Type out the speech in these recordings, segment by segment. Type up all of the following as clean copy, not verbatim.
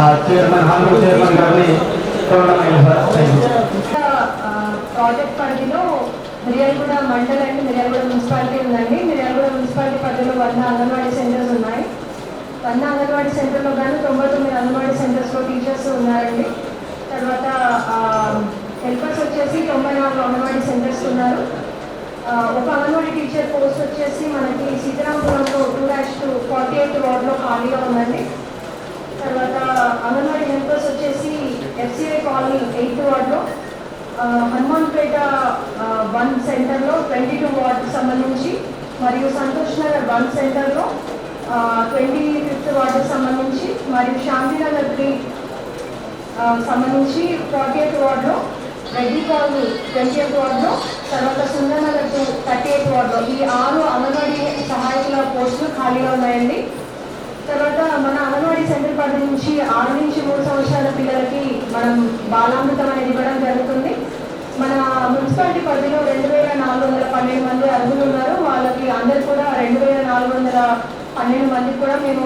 Chairman hall chairman గారిని project పరిధిలో Miryalaguda mandal and Miryalaguda municipality ఉందండి. మిర్యాలగూడ మున్సిపాలిటీ పరిధిలో 100 అంగన్వాడీ సెంటర్స్ ఉన్నాయి. 100 అంగన్వాడీ సెంటర్లో కానీ 99 అంగన్వాడీ సెంటర్స్లో టీచర్స్ ఉన్నారండి. తర్వాత హెల్పర్స్ వచ్చేసి 94 అంగన్వాడీ సెంటర్స్ ఉన్నారు. ఒక అంగన్వాడీ టీచర్ పోస్ట్ వచ్చేసి మనకి సీతారాంపురంలో 2-48 వార్డులో ఖాళీగా ఉందండి. తర్వాత అంగన్వాడీ హెల్పర్స్ వచ్చేసి FCI కాలనీ 8th వార్డులో, హనుమాన్పేట 1 సెంటర్లో 22 వార్డుకు సంబంధించి, మరియు సంతోష్ నగర్ 1 సెంటర్లో 25th వార్డుకు సంబంధించి, మరియు శాంతినగర్ 3 సంబంధించి 48th వార్డులో, రెడ్డి కాలనీ 20th వార్డులో, తర్వాత సుందరనగర్ 38th వార్డులో ఈ 6 అంగన్వాడీ సహాయకుల పోస్టులు ఖాళీగా ఉన్నాయండి. తర్వాత మన అంగన్వాడీ సెంటర్ పరిధి నుంచి 6 నుంచి 3 సంవత్సరాల పిల్లలకి మనం బాలామృతం అనేది ఇవ్వడం జరుగుతుంది. మన మున్సిపాలిటీ పరిధిలో 2412 మంది అర్హులు ఉన్నారు. వాళ్ళకి అందరు కూడా 2412 మందికి కూడా మేము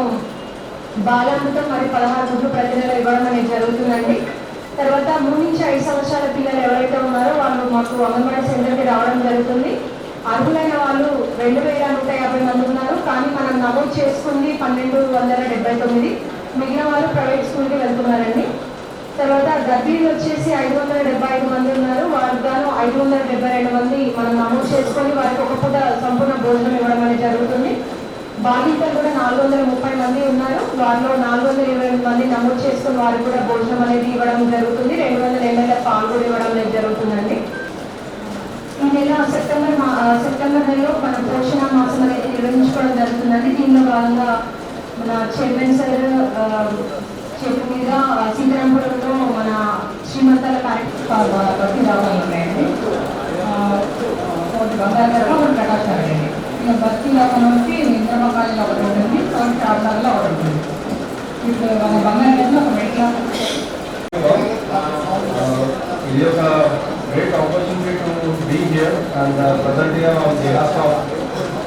బాలామృతం మరియు 16 గుడ్లు ప్రతి నెల ఇవ్వడం అనేది జరుగుతుందండి. తర్వాత 3 నుంచి 5 సంవత్సరాల పిల్లలు ఎవరైతే ఉన్నారో వాళ్ళు మాకు అంగన్వాడీ సెంటర్కి రావడం జరుగుతుంది. అర్హులైన వాళ్ళు 2150 మంది ఉన్నారు. కానీ మనం నమోదు చేసుకుంది 1279. మిగిలిన వాళ్ళు ప్రైవేట్ స్కూల్కి వెళ్తున్నారండి. తర్వాత గర్భిణీలు వచ్చేసి 575 మంది ఉన్నారు. వారికి గాను 572 మంది మనం నమోదు చేసుకొని వారికి ఒక పూట సంపూర్ణ భోజనం ఇవ్వడం అనేది జరుగుతుంది. బాధితులు కూడా 430 మంది ఉన్నారు. వారిలో 428 మంది నమోదు చేసుకుని వారికి కూడా భోజనం అనేది ఇవ్వడం జరుగుతుంది. 200 ml పాలు కూడా ఇవ్వడం అనేది జరుగుతుందండి. ఈ నెల సెప్టెంబర్ నెలలో మన పోషణ మాసం అనేది నిర్వహించుకోవడం జరుగుతుందండి. దీనిలో భాగంగా మన చైర్మన్ సార్ చేతి మీద సీతారాంపురంలో మన శ్రీమంతాల కార్యక్రమాలు రావాలి ఉన్నాయండి. బంగారు ప్రకాశ్ గారు అండి. ఇక భక్తి లోకంలోకి ఇంద్రమకాళలో ఒకటి ఉంటుంది, చార్లాల్లో ఒకటి ఉంటుంది. ఇప్పుడు మన బంగారు ఒక మెట్ల great opportunity to be here and present here on behalf of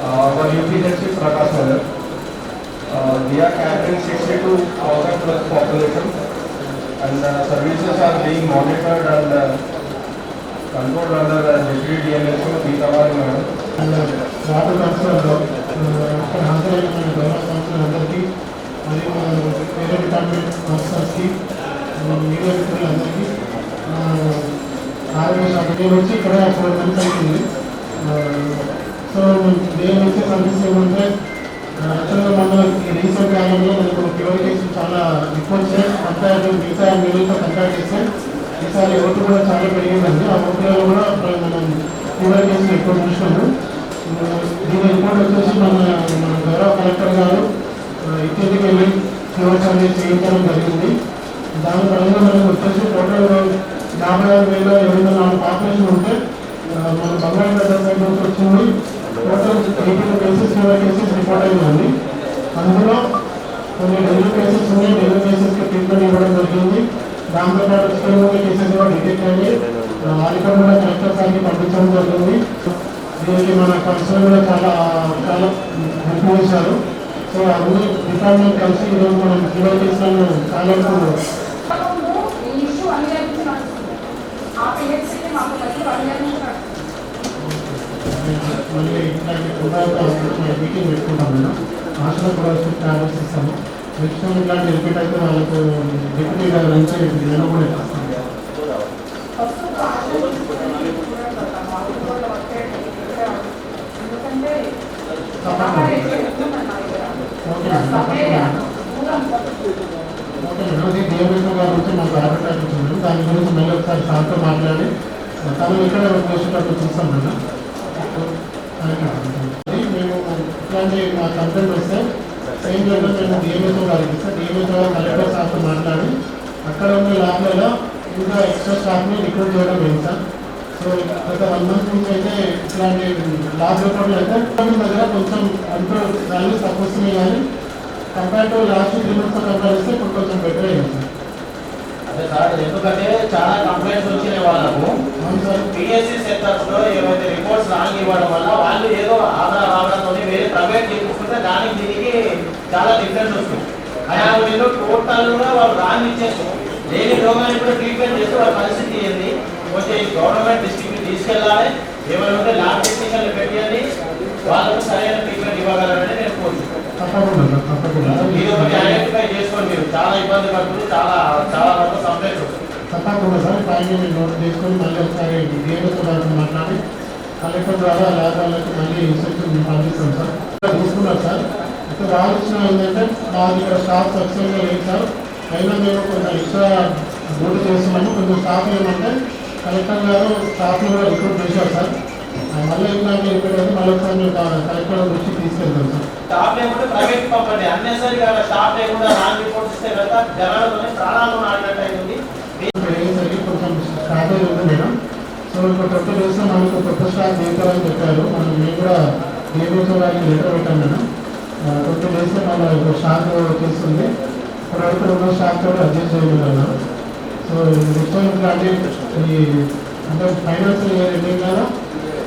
our UPHC Prakash Nagar. We are catering 62,000 plus population and services are being monitored and controlled under the Deputy DMSO Peetavari Madam. Water కన్సర్న్లో ఇక్కడ హాజరైన మన గౌరవ కౌన్సిలర్లందరికీ మరియు వేరే department ఆఫీసర్స్కి media మిత్రులందరికీ నేను వచ్చి ఇక్కడ 4 months అవుతుంది. సో నేను వచ్చే సర్వీస్ ఏమంటే యాక్చువల్గా మన రీసెంట్ కాలంలో మనకు ప్యూర్ కేసులు చాలా ఎక్కువ వచ్చాయి. కంపేర్ మిగతా మీడియాతో కంపేర్ చేస్తే ఈసారి ఓటు కూడా చాలా పెరిగిందండి. ఆ ఓట్లలో కూడా మనం ప్యూర్ కేసులు ఎక్కువ చూసినాము. దీని రిపోర్ట్ వచ్చేసి మన గౌరవ కలెక్టర్ గారు ఇంటికి వెళ్ళి ప్యూర్ సర్వీస్ చేయించడం జరిగింది. దాని పరంగా మనకు వచ్చేసి టోటల్ 56,704 పాపులేషన్ ఉంటే మన బంగాళపేట సైడ్ నుంచి వచ్చింది. టోటల్ 18 కేసెస్ రిపోర్ట్ అయిందండి. అందులో కొన్ని డెంగ్యూ కేసెస్ ఉన్నాయి. డెంగ్యూ కేసెస్కి ట్రీట్మెంట్ ఇవ్వడం జరిగింది. దాంతోపాటు చికెన్ కేసెస్ కూడా డిటెక్ట్ అయ్యి వారికి కూడా కలెక్టర్ స్థాయికి పంపించడం జరిగింది. దీనికి మన కౌన్సిలర్ కూడా చాలా హెల్ప్ చేశారు. సో అన్ని డిపార్ట్మెంట్ కలిసి ఈరోజు మనం జీవో కేసులను చాలా మళ్ళీ ఇట్లాంటి మీటింగ్ పెట్టుకుంటాం. మేడం ఆశలో కూడా ట్రావెల్స్ ఇస్తాము. నెక్స్ట్ టైం ఇట్లాంటి రిపీట్ అయితే వాళ్ళకు డిప్యూటీ గారి నుంచి నేను కూడా ఇస్తాను. ఓకే మేడం, అది డిఎంఎస్ఓ గారి నుంచి మాకు అడ్వర్టైజ్ వచ్చింది. దాని గురించి మళ్ళీ ఒకసారి సార్తో మాట్లాడి తను ఇక్కడ వచ్చేటట్టు చూస్తాం మేడం. మేము ఇట్లాంటి మా కంప్లైంట్ వస్తే సేమ్ టైంలో మేము డిఎంఎస్ఓ గారికి ఇస్తాం. డిఎంఎస్ఓ గారు కలెక్టర్ స్టాఫ్తో మాట్లాడి అక్కడ ఉన్న ల్యాబ్లలో ఇంకా ఎక్స్ట్రా స్టాఫ్ని రిక్రూట్ చేయడం వేస్తాం. సో గత 1 month నుంచి అయితే ఇట్లాంటి ల్యాబ్ రిపోర్ట్లు అయితే దగ్గర కొంచెం కంట్రోల్ వాల్యూస్ తక్కువ వస్తున్నాయి. కానీ compare to last 3 months compare చేస్తే ఇప్పుడు కొంచెం బెటర్ అయింది సార్. అదే సార్, ఎందుకంటే చాలా కంప్లైంట్స్ వచ్చినాయి వాళ్ళకు. పిఎస్సి సెక్టర్స్లో ఏవైతే రిపోర్ట్స్ రాంగ్ ఇవ్వడం వల్ల వాళ్ళు ఏదో ఆధార రావడంతో వేరే ప్రైవేట్ తీసుకుంటే దానికి దీనికి చాలా డిఫరెన్స్ వస్తుంది. హయాంలో టోటల్ కూడా వాళ్ళు రాని ఇచ్చేసి లేని రోగాన్ని కూడా ట్రీట్మెంట్ చేస్తే వాళ్ళ పరిస్థితి ఏంది కొంచెం గవర్నమెంట్ డిస్ట్రిక్ట్ తీసుకెళ్ళాలి ఏమైనా ఉంటే ల్యాబ్ టెక్నీషియన్లు పెట్టియండి వాళ్ళకు సరైన ట్రీట్మెంట్ ఇవ్వగలరని నేను కోరుతున్నాను. తప్పకుండా మీరు ఒకటి ఐడెంటిఫై చేసుకోండి. మీరు చాలా ఇబ్బంది పడుతుంది, చాలా చాలా వరకు కంప్లైంట్ వస్తుంది. తప్పకుండా సార్ పైన నోట్ చేసుకొని మళ్ళీ ఒకసారి డిఎంఓతో మాట్లాడి కలెక్టర్ ద్వారా ల్యాబ్ వాళ్ళకి మళ్ళీ ఇన్స్ట్రక్షన్ పంపిస్తాం సార్. చూసుకున్నారు సార్. అయితే వాళ్ళు ఇచ్చిన ఏంటంటే మాకు ఇక్కడ స్టాఫ్ సక్సెస్గా లేదు సార్, అయినా మేము కొంచెం ఎక్స్ట్రా డ్యూటీ చేస్తున్నాము. కొంచెం స్టాఫ్ ఏమంటే కలెక్టర్ గారు స్టాఫ్ని కూడా రిక్రూట్ చేశారు సార్. మళ్ళీ ఇంకా ఇక్కడ మళ్ళీ ఒకసారి మేము కలెక్టర్ దృష్టికి తీసుకెళ్తాం సార్. స్టాఫ్ లేకుండా ప్రైవేట్ పంపండి. అన్నెసరిగా స్టాఫ్ లేకుండా రాంగ్ రిపోర్ట్స్ ఇస్తే కదా జనాలతోనే ప్రాణాలను ఆడినట్టు అయింది. కొంచెం స్ట్రాటజీ ఉంది మేడం. సో ఇప్పుడు కొత్త చేస్తే మనకు కొత్త స్టాక్ తీసుకోవాలని చెప్పారు. మేము కూడా డిఎంఓ గారికి లెటర్ పెట్టాం మేడం. కొత్త చేస్తే మన ఇప్పుడు స్టాక్ చేస్తుంది. ఇప్పటివరకు ఉన్న స్టాక్ కూడా అడ్జస్ట్ చేయగలరు. సో నెక్స్ట్ టైం ఇట్లాంటి అంటే ఫైనాన్షియల్ ఇయర్ ఎండింగ్ కదా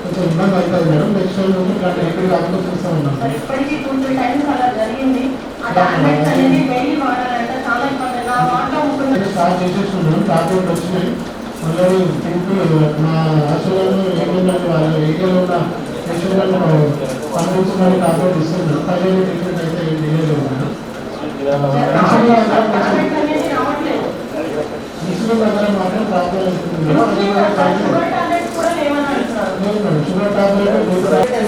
కొంచెం ఇబ్బంది అవుతుంది మేడం. నెక్స్ట్ టైం నుంచి ఇట్లాంటి ఎక్కడ కాకుండా చూస్తూ ఉన్నాం. ఇప్పటికీ కొంచెం టైం అలా జరిగింది. ఆ టాబ్లెట్స్ అనేది డైలీ వాడాలంటే చాలా ఇబ్బంది. నా వాడలో ఉంటుంది. స్టార్ట్ చేసేస్తున్నాం. టాబ్లెట్ వచ్చినాయి. మళ్ళీ మా హాస్పిటల్లో ఏమైనా వాళ్ళ ఏరియాలో ఉన్న పేషెంట్లను పంపించడానికి టాబ్లెట్ ఇస్తున్నాం. పైన ట్రీట్మెంట్ అయితే డిలే లేదు. టాబ్లెట్ అనేది రావట్లేదు. ఇన్సులిన్ దగ్గర మాత్రం ప్రాబ్లం షుగర్ టాబ్లెట్స్ కూడా లేవని అంటున్నారు. షుగర్ టాబ్లెట్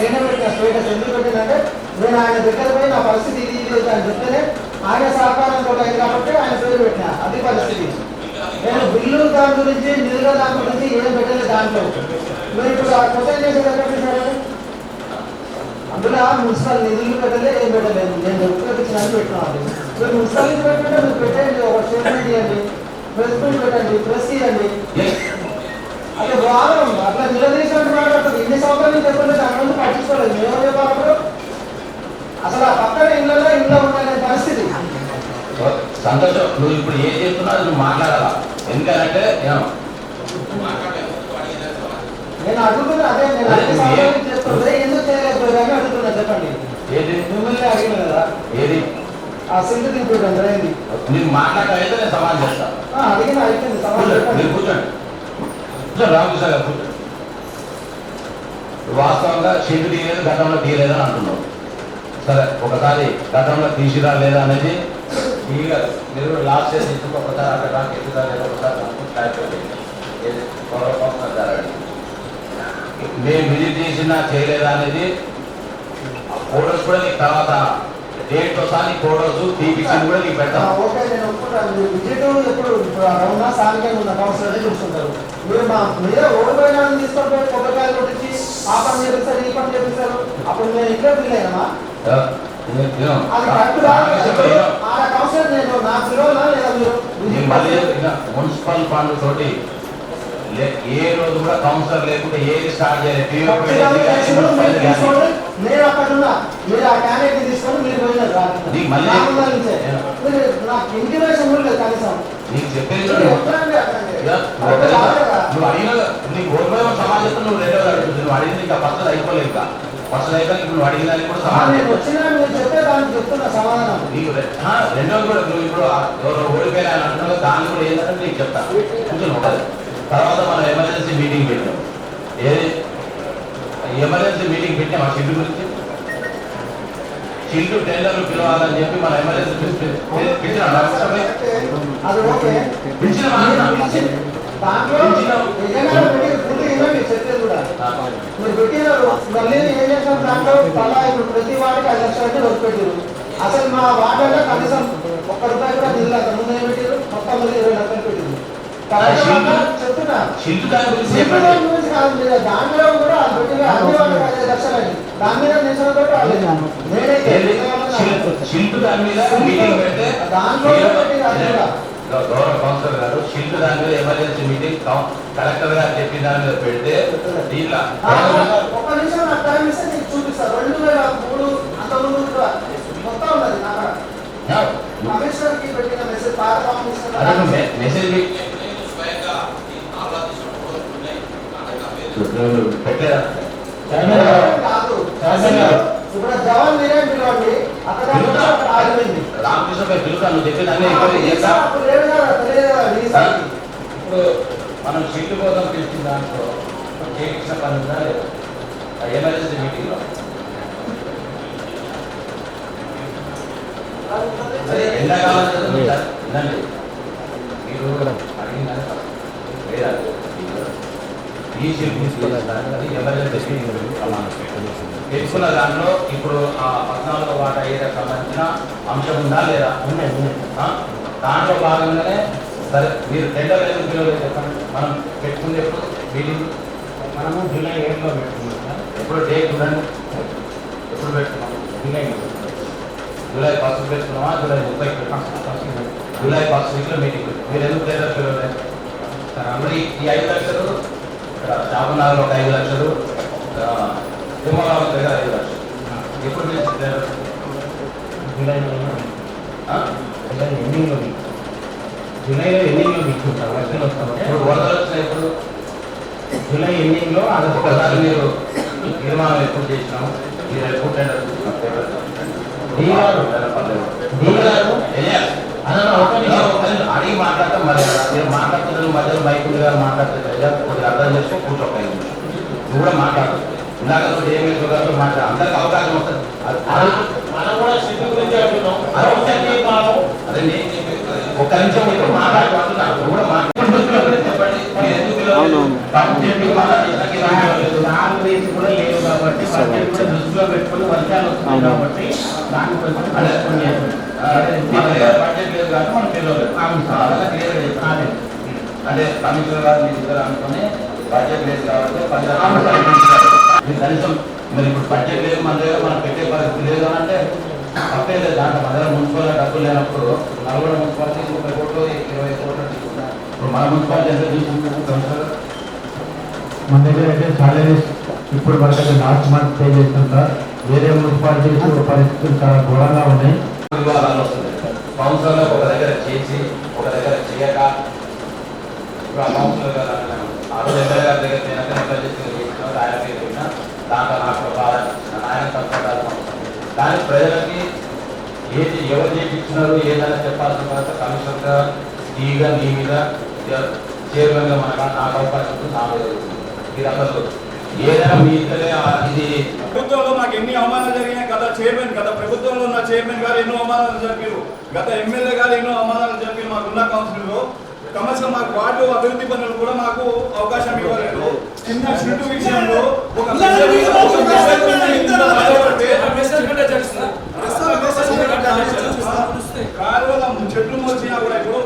నేనే పెట్టిన స్టేటస్ ఎందుకు పెట్టిందంటే నేను ఆయన దగ్గర పోయి నా పరిస్థితి ఇది అని చెప్తేనే ఆయన సహకారంతో అయింది కాబట్టి ఆయన పేరు పెట్టిన. అది పరిస్థితి. నేను బిల్లు దాని గురించి నిధుల దాని గురించి ఏం పెట్టలేదు దాంట్లో. మీరు ఇప్పుడు ఆ క్వశ్చన్ చేసేటట్టు అందులో మున్సిపల్ నిధులు పెట్టలేదు, ఏం పెట్టలేదు. నేను ఉపయోగించిన పెట్టినాను. మీరు మున్సిపల్ నుంచి పెట్టండి, మీరు పెట్టండి, ఒక స్టేట్మెంట్ ఇవ్వండి, ప్రెస్ మీట్ పెట్టండి, ప్రెస్ ఇవ్వండి. అట్లా వారం అట్లా నిలదీసినట్టు మాట్లాడుతుంది. ఇన్ని సంవత్సరాలు చెప్పలేదు, దాని ముందు పట్టించుకోలేదు. మేము చెప్పాలప్పుడు అసలు ఆ పక్కన ఇళ్ళలో ఇంట్లో ఉండాలనే పరిస్థితి. సంతోషం. నువ్వు ఇప్పుడు ఏం చేస్తున్నావు నువ్వు మాట్లాడాలా. ఎందుకంటే నేను అడుగుతున్నా అదే నేను అన్ని సంవత్సరాలు చేస్తుంటే ఎందుకు చేయలేకపోయారు అని అడుగుతున్నా. చెప్పండి. ఏది మిమ్మల్ని అడిగిన కదా ఏది ఆ సింధు దింపుడు అయింది. నేను మాట్లాడైతే నేను సమాధానం చేస్తాను. అడిగిన అయిపోయింది సమాధానం. మీరు కూర్చోండి. రామకృష్ణ గారు కూర్చోండి. వాస్తవంగా షెడ్ తీయలేదు, గతంలో తీయలేదని అంటున్నావు. సరే, ఒకసారి గతంలో తీసిరా లేదా అనేది తీయగలరు. మీరు లాస్ట్ ఇయర్ తీసుకు ఒకసారి అక్కడ రాక ఎదురా లేదా ఒకసారి మేము విజిట్ చేసినా చేయలేదా అనేది ఫోటోస్ కూడా నీకు తర్వాత డేట్ వస్తాను. నీ ఫోటోస్ తీపిచ్చింది కూడా నీకు పెడతాం. ఓకే, నేను ఒప్పుకుంటాను. విజిట్ ఎప్పుడు అవునా స్థానికంగా ఉన్న కౌన్సిలర్ చూస్తుంటారు. మీరు మా మీరే ఓడిపోయినా తీసుకొని పోయి కొబ్బరికాయలు కొట్టించి ఆ పని చేపిస్తారు, ఈ పని చేపిస్తారు. అప్పుడు నేను ఇట్లా ఫీల్ అయినా అది కరెక్ట్ కాదు. ఆ కౌన్సిలర్ నేను నా పిలవనా లేదా మీరు మున్సిపల్ ఫండ్ తోటి ఏ రోజు కూడా కౌన్సిలర్ లేకుంటే ఏది స్టార్ట్ నేను అక్కడ ఉన్నా. మీరు ఆ క్యాండిడేట్ తీసుకొని మీరు పోయినారు. నాకు ఇంటిమేషన్ కూడా లేదు కనీసం. నీకు చెప్పేది నువ్వు అడిగిన నీకు ఓడిపోయే సమాజంతో నువ్వు రెండో అడుగుతుంది. నువ్వు అడిగింది ఇంకా ఫస్ట్ అయిపోలేదు. ఇంకా ఫస్ట్ అయిపోయి ఇప్పుడు నువ్వు అడిగిన దానికి కూడా సమాధానం వచ్చినా మీరు చెప్పే దానికి చెప్తున్నా సమాధానం. నీకు రెండోది కూడా నువ్వు ఇప్పుడు ఎవరో ఓడిపోయినా అంటున్నావు. దాన్ని కూడా ఏంటంటే నీకు చెప్తా కూర్చొని ఉంటుంది. తర్వాత మనం ఎమర్జెన్సీ మీటింగ్ పెట్టాం. ఏది ఎమర్జెన్సీ మీటింగ్ పెట్టాం ఆ షెడ్ గురించి. షెడ్ టెండర్లు పిలవాలని చెప్పి మన ఎమర్జెన్సీ పిలిచిన అది ఓకే. దాంట్లో చెప్పేది కూడా మీరు పెట్టినారు. మళ్ళీ ఏం చేసినారు దాంట్లో తలా ఇప్పుడు ప్రతి వాడికి 5 లక్షలు వదిలిపెట్టారు. అసలు మా వార్డులో కనీసం ₹1 కూడా నిధులు అంత ముందు ఏం పెట్టారు. మొత్తం 20 లక్షలు పెట్టారు. చెప్తున్నా దాంట్లో కూడా అన్ని వాళ్ళకి 5 లక్షలని దాని మీద నిల్చొని గౌరవ కౌన్సిలర్ గారు షిల్డ్ దాని మీద ఎమర్జెన్సీ మీటింగ్ కలెక్టర్ గారు చెప్పిన దాని మీద పెడితే దీంట్లో ఒక్క నిమిషం నాకు టైం ఇస్తే నీకు చూపిస్తాను. 2003 అంతకుముందు మొత్తం ఉన్నది. కమిషనర్ కి పెట్టిన మెసేజ్ మెసేజ్ కాదు. ఇప్పుడు జవాన్ మీరే పిలవండి, అక్కడ ఆగిపోయింది. రామకృష్ణ పిలుస్తా, నువ్వు చెప్పేదాన్ని అప్పుడు లేదు కదా, తెలియదు కదా, నీ సార్. ఇప్పుడు మనం సీట్లు కోసం పిలిచిన దాంట్లో చేయించిన పని ఉందా లేదా? ఎమర్జెన్సీ మీటింగ్లో అదే ఎండాకాలం వినండి, మీరు అడిగిన లేదా ఈ సీట్లు ఎమర్జెన్సీ మీటింగ్ తెలుసుకున్న దాంట్లో ఇప్పుడు ఆ 14వ వాటా ఏరియాకి సంబంధించిన అంశం ఉందా లేదా? దాంట్లో భాగంగానే సరే మీరు టెండర్ ఎందుకు పిలవలేదు చెప్పండి. మనం పెట్టుకుంది ఎప్పుడు మీటింగ్? మనము జూలై 8లో పెట్టుకున్నాం. ఎప్పుడు డేట్ చూడండి, ఎప్పుడు పెట్టుకున్నాం? జూలై 1 పెట్టుకున్నామా, జూలై 30 పెట్టుకున్నాం? జూలై 1 వీక్లో మీటింగ్. మీరు ఎందుకు టెండర్ పిలవలేదు? అప్పుడు ఈ 5 లక్షలు ఇక్కడ చాపనగర్లో ఒక 5 లక్షలు, తిమ్మరావు దగ్గర 5 లక్షలు ఎప్పుడు పిలిచి టెండర్? జూలైలో ఎండింగ్లో తీసుకుంటాం. వర్షాలు వస్తాం. ఇప్పుడు వరదలు వచ్చినాయి. ఇప్పుడు జూలై ఎండింగ్లో ఒకసారి మీరు తీర్మానం ఎప్పుడు చేసినాము, మీరు ఎప్పుడు టెండర్ అడిగి మాట్లాడతాం. మరి మీరు మాట్లాడుతున్నారు మధ్యలో మైకులు గారు మాట్లాడుతున్నారు, కొద్దిగా అర్థం చేసుకో, కూర్చోక నువ్వు కూడా మాట్లాడు. ఇందాక ఏమి మాట్లాడు, అందరికి అవకాశం వస్తుంది. మనం కూడా స్థితి గురించి అంటున్నాం. అదే నేను ఒక్క నిమిషం ఇప్పుడు మాట్లాడుతున్నాను, నువ్వు కూడా మాట్లాడు. చెప్పండి మీరు ఎందుకు రేట్ కూడా లేవు కాబట్టి బడ్జెట్ కూడా దృష్టిలో పెట్టుకుని వర్షాలు వస్తున్నాయి కాబట్టి దాన్ని కొంచెం బడ్జెట్ లేదు కాబట్టి మనం క్లియర్ చేస్తాం. అంటే కమిషనర్ గారు మీరు ఇద్దరు అనుకుని బడ్జెట్ లేదు కాబట్టి మీరు కనీసం మరి ఇప్పుడు బడ్జెట్ లేదు మన దగ్గర, మనం పెట్టే పరిస్థితి లేదు అని అంటే తప్పే లేదు. దాంట్లో మన దగ్గర మున్సిపల్ డబ్బులు లేనప్పుడు నలుగురు మున్సిపాలిటీ 30 కోట్లు 20 కోట్లు తీసుకున్నాం. ఇప్పుడు మన మున్సిపాలిటీ ఎంత తీసుకుంటున్నాం కమిషనర్? మన దగ్గర అయితే సాలరీస్ ఇప్పుడు వరకు లాస్ట్ మంత్ పే చేసినంత, వేరే మున్సిపాలిటీస్ పరిస్థితులు చాలా ఘోరంగా ఉన్నాయి. వివాదాలు వస్తుంది. కౌన్సిలర్లో ఒక దగ్గర చేసి ఒక దగ్గర చేయక, ఇప్పుడు ఆ కౌన్సిలర్ గారు ఆ రోజు ఎమ్మెల్యే గారి దగ్గర చేసిన ఆయన పేరు పెట్టినా దాంట్లో నాకు బాధ, ఆయన తప్పదు. కానీ ప్రజలకి ఏది ఎవరు చేయించినారు ఏదైనా చెప్పాల్సిన తర్వాత కమిషనర్ గా ఈగా నీ మీద చైర్మన్గా నాకు అవకాశం ఉంటుంది, నా మీద మీరు అసలు ఏదైనా మీ ఇద్దరే ఇది ప్రభుత్వంలో మాకు ఎన్ని అవమానాలు జరిగినాయి. గత చైర్మన్, గత ప్రభుత్వంలో ఉన్న చైర్మన్ గారు ఎన్నో అవమానాలు జరిపారు, గత ఎమ్మెల్యే గారు ఎన్నో అవమానాలు జరిపారు. మాకున్న కౌన్సిల్లో కమర్షియల్ మాకు వార్డు అభివృద్ధి పనులు కూడా మాకు అవకాశం ఇవ్వలేదు. చిన్న సీటు విషయంలో ఒక చెట్లు మోసినా కూడా ఇప్పుడు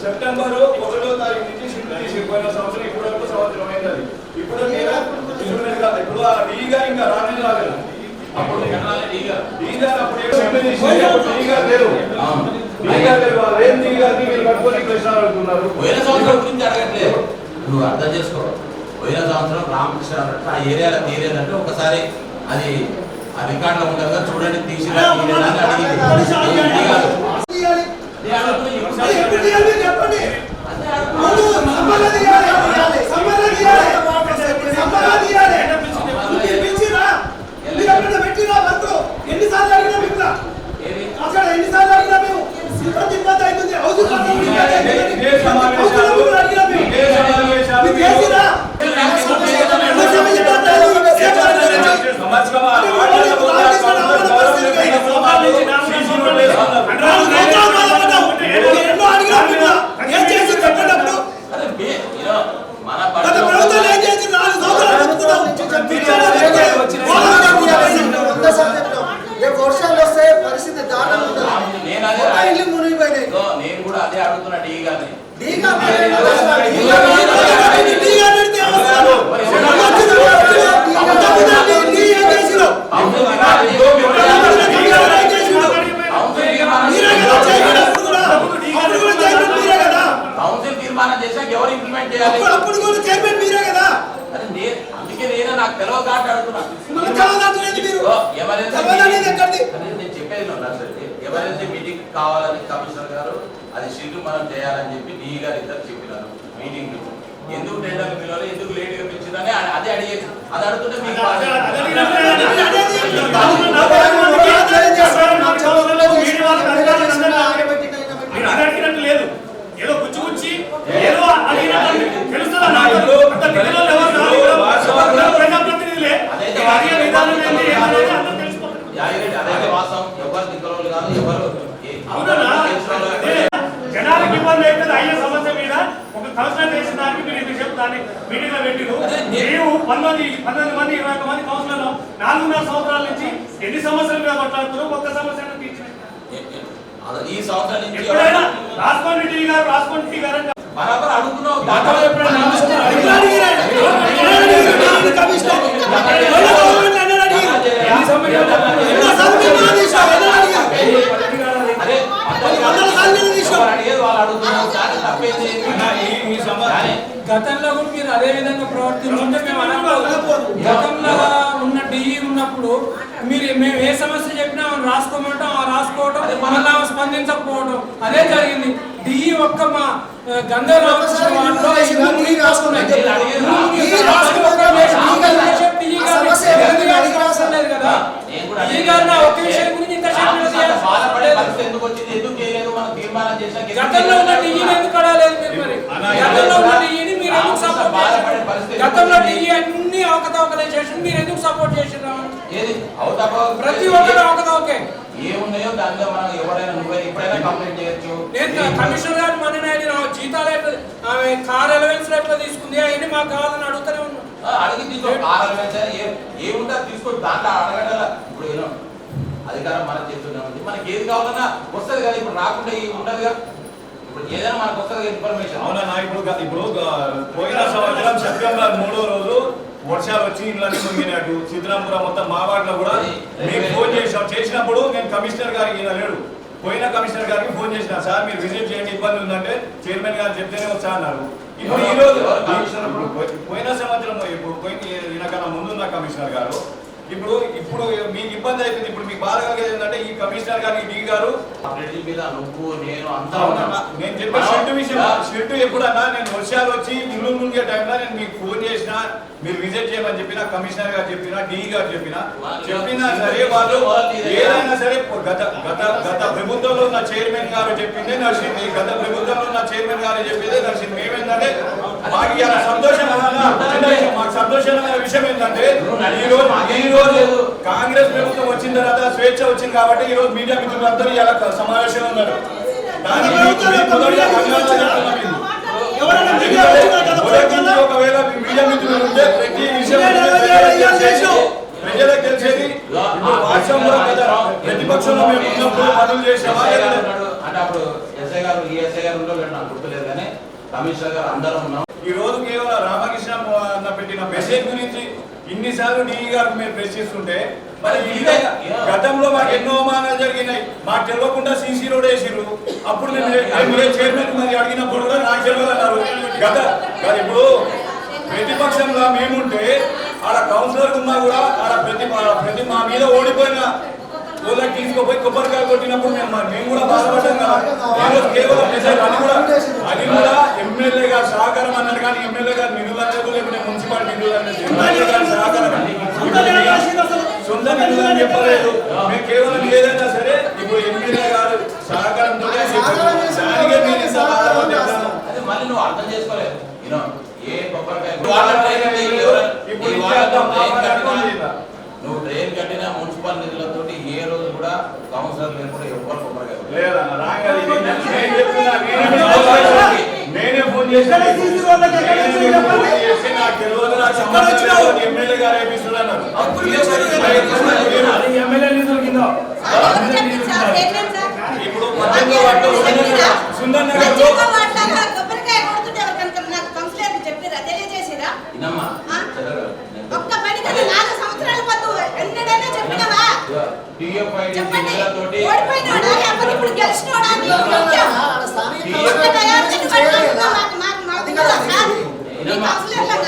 సెప్టెంబర్ 1వ తారీఖు నుంచి సీట్లు తీసిపోయిన సంవత్సరం ఇప్పుడు వరకు సంవత్సరం అయింది. ఇప్పుడు ఇప్పుడు ఆ డీ గారు ఇంకా రాలేదు. అప్పుడు పోయిన సంవత్సరం గురించి అడగట్లేదు, నువ్వు అర్థం చేసుకో. పోయిన సంవత్సరం రామకృష్ణ అన్నట్టు ఆ ఏరియాలో తీరేదంటే ఒకసారి అది ఆ రికార్డులో ఉండగా చూడండి తీసిరా నేను కూడా అదే అడుగుతున్నా డీ గారిని. కౌన్సిల్ తీర్మానం చేశాక ఎవరు ఇంప్లిమెంట్ చేయాలి? అందుకే నేను నాకు తెలియక అడుగుతున్నా. నేను చెప్పేది ఎమర్జెన్సీ మీటింగ్ కావాలని కమిషనర్ గారు అది షీట్ మనం చేయాలని చెప్పి డీ గారు ఇద్దరు చెప్పినారు మీటింగ్. ఎందుకు టెండర్లు పిలవాలి, ఎందుకు లేట్గా పిలిచిందని అదే అడిగేది. అది అడుగుతుంటే మీకు లేదు ఏదో గుచ్చి గుచ్చి ఏదో అదైతే వాస్తవం. ఎవరు దిక్కులు కాదు, ఎవరు జనాలకు ఇబ్బంది అయితే అయ్యే సమస్య మీద ఒక కౌన్సిలర్ చేసిన దానికి మీరు చెప్తాను మీటింగ్ లో పెట్టిరు. మేము 19 మంది 21 మంది కౌన్సిలర్లు 4.5 సంవత్సరాల నుంచి ఎన్ని సమస్యల మీద మాట్లాడుతున్నారో ఒక్క సమస్య ఈ సంవత్సరం నుంచి ఎప్పుడైనా రాసుకోండి గారు బరాబర్ అడుగుతున్నావు. గతంలో కూడా మీరు అదే విధంగా ప్రవర్తించుంటే మేము గతంలో ఉన్న డిఈ ఉన్నప్పుడు మేము ఏ సమస్య చెప్పినా రాసుకోమంటాం, రాసుకోవటం మళ్ళీ స్పందించకపోవడం అదే జరిగింది. డిఈ ఒక్క మా గంధర్వ గతంలో ఉన్న డిఈని ఎందుకు అడగలేదు మీరు? మరి గతంలో ఉన్న డిఈని మీరు ఎందుకు సపోర్ట్ చేశారు? గతంలో డిఈ అన్ని అవకతవకలే చేసి మీరు ఎందుకు సపోర్ట్ చేసినారు? ప్రతి ఒక్కరు అవకతవకే ఏమున్నాయో దానిలో మనం ఎవరైనా నువ్వు ఎప్పుడైనా కంప్లైంట్ చేయొచ్చు. నేను కమిషనర్ గారు మన జీతాలు ఆమె కార్ అలవెన్స్ ఎట్లా తీసుకుంది అవన్నీ మాకు కావాలని అడుగుతూనే ఉన్నాం. అడిగి తీసుకో, కార్ అలవెన్స్ ఏముంటా తీసుకో, దాంట్లో అడగట. ఇప్పుడు ఏమో అధికారం మనం చేస్తున్నాం, మనకి ఏది కావాలన్నా వస్తుంది కదా. ఇప్పుడు రాకుండా ఉండదుగా, ఇప్పుడు ఏదైనా మనకు వస్తుంది ఇన్ఫర్మేషన్. అవునా? ఇప్పుడు పోయిన సంవత్సరం సెప్టెంబర్ 3వ రోజు వర్షాలు వచ్చి ఇళ్ళని మునిగినట్టు సిద్ధరాంపురం మొత్తం మా వార్డులో కూడా మీకు ఫోన్ చేసినప్పుడు నేను కమిషనర్ గారికి ఈయన లేడు, పోయిన కమిషనర్ గారికి ఫోన్ చేసిన, సార్ మీరు విజిట్ చేయండి ఇబ్బంది ఉందంటే చైర్మన్ గారు చెప్తేనే వచ్చా అన్నారు. ఇప్పుడు ఈ రోజు పోయిన సంవత్సరం ఇప్పుడు ఈయనకన్నా ముందున్న కమిషనర్ గారు ఇప్పుడు మీకు ఇబ్బంది అయిపోయింది. ఇప్పుడు మీకు బాధ కలిగేది ఏంటంటే ఈ కమిషనర్ గారికి డి గారు మీద నువ్వు నేను అంతా నేను చెప్పే షెడ్ విషయం, షెడ్ ఎప్పుడన్నా నేను వర్షాలు వచ్చి ఇల్లు మునిగే టైంలో నేను మీకు ఫోన్ చేసిన, మీరు విజిట్ చేయమని చెప్పిన, కమిషనర్ గారు చెప్పిన, డి గారు చెప్పినా సరే వాళ్ళు ఏదైనా సరే గత ప్రభుత్వంలో ఉన్న చైర్మన్ గారు చెప్పిందే నడిచింది, గత ప్రభుత్వంలో ఉన్న చైర్మన్ గారు చెప్పిందే నడిచింది. మేమేంటంటే మాకు ఇలా మాకు సంతోషమైన విషయం ఏంటంటే ఈ రోజు కాంగ్రెస్ ప్రభుత్వం వచ్చిన తర్వాత స్వేచ్ఛ వచ్చింది కాబట్టి ఈ రోజు మీడియా మిత్రులందరూ ఇలా సమావేశంలో ఉన్నారు. ఒకవేళ మీడియా మిత్రులు ఉంటే ప్రతి విషయం ప్రజలకు తెలిసేది. ప్రతిపక్షంలో మేము ఉన్నప్పుడు పనులు చేసామా అంటే అప్పుడు ఎస్ఐ గారు ఈ ఎస్ఐ గారు ఉండలేదు, నాకు గుర్తులేదు కానీ కమిషనర్ గారు అందరూ ఉన్నాం. ఈ రోజు కేవలం రామకృష్ణ అన్న పెట్టిన మెసేజ్ గురించి ఇన్నిసార్లు డిఈ గారికి మీరు ప్రెస్ చేస్తుంటే మరి గతంలో మాకు ఎన్నో అవమానాలు జరిగినాయి. మాకు తెలియకుండా సీసీ రోడ్ వేసిర్రు. అప్పుడు నేను చైర్మన్ మరి అడిగినప్పుడు కూడా నాకు తెలియదన్నారు. ఇప్పుడు ప్రతిపక్షంలో మేముంటే ఆడ కౌన్సిలర్ ఉన్నా కూడా ఆడ ప్రతి మా మీద ఓడిపోయిన వాళ్ళకి తీసుకుపోయి కొబ్బరికాయ కొట్టినప్పుడు మేము కూడా బాధపడ్డాం కదా. కేవలం అది కూడా ఎమ్మెల్యే గారు సహకారం అన్నారు కానీ ఎమ్మెల్యే గారు నిధులు అనేది లేకపోతే మున్సిపాలిటీ నిధులు అనేది ఎమ్మెల్యే గారు సహకారం సొంత నిధులు అని చెప్పలేదు. మేము కేవలం ఏదైనా సరే ఇప్పుడు ఎమ్మెల్యే గారు సహకారంతో మళ్ళీ నువ్వు అర్థం చేసుకోలేదు. ఏ కొబ్బరికాయ నువ్వు ట్రైన్ కట్టిన మున్సిపల్ నిధులతో ఏ రోజు కూడా కౌన్సిలర్ లేకుండా ఎవ్వరు కొబ్బరికాయ నేనే ఫోన్ చేసి ఎమ్మెల్యే గారు వేపిస్తున్నారు. ఇప్పుడు సుందర్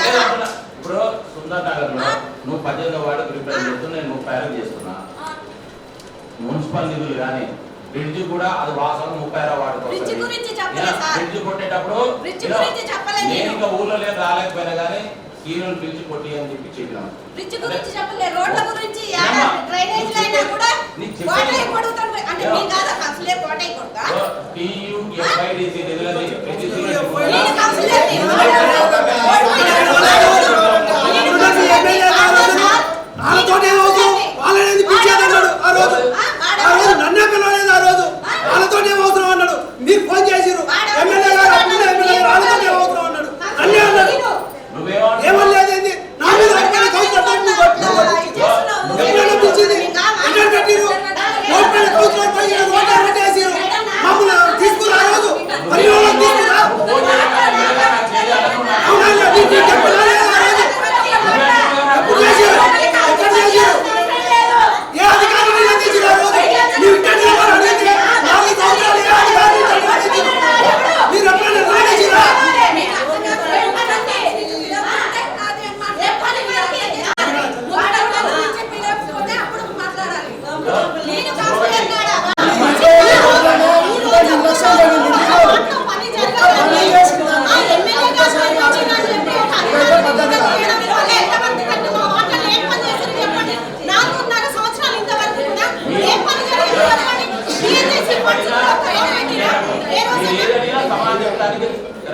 నగర్ లో ఇప్పుడు సుందర్ నగర్ లో నువ్వు 18వ వార్డు ప్రిపేర్ చేస్తూ నేను 36 చేస్తున్నా. మున్సిపల్ నిధులు కానీ బ్రిడ్జ్ కూడా అది వాసన 36వ వార్డు పిలిచి కొట్టేటప్పుడు నేను ఇంకా ఊర్లో లేదు రాలేకపోయినా కానీ హీరోని పిలిచి కొట్టి అని చెప్పి చెప్పినాను. బ్రిడ్జ్ గురించి చెప్పలే, రోడ్ల గురించి డ్రైనేజ్ లైన్ కూడా కోటై కొడుతాం అంటే మీ కాదా కౌన్సిలే కోటై కొడతా TUFIDC నిధులని నేను కౌన్సిలర్ వాళ్ళతోనే అవసరం, వాళ్ళనేది పిచ్చేదన్నాడు ఆ రోజు నన్నే పిలవలేదు. ఆ రోజు వాళ్ళతోనే అవసరం అన్నాడు. మీరు ఫోన్ చేసిరు ఎమ్మెల్యే గారు వాళ్ళతోనే అవసరం అన్నాడు. అన్నీ అన్నాడు. ఏమనలేదేంది నా మీద ఎప్పుడైనా పిలిచింది ఎక్కడ పెట్టిరు ఓట్పేట కౌన్సిలర్ పై ఓటర్ పెట్టేసిరు మమ్మల్ని తీసుకురా ఆ రోజు పరిణామం తీసుకురా అవునా ఎప్పుడు చేసిరు ఎక్కడ చేసిరు ఏ అధికారి నిలదీసిరు ఆ రోజు మీరు ఇక్కడ నిలబడి 4 సంవత్సరాలు ఏ అధికారి మీరు ఎప్పుడైనా నిలదీసిరా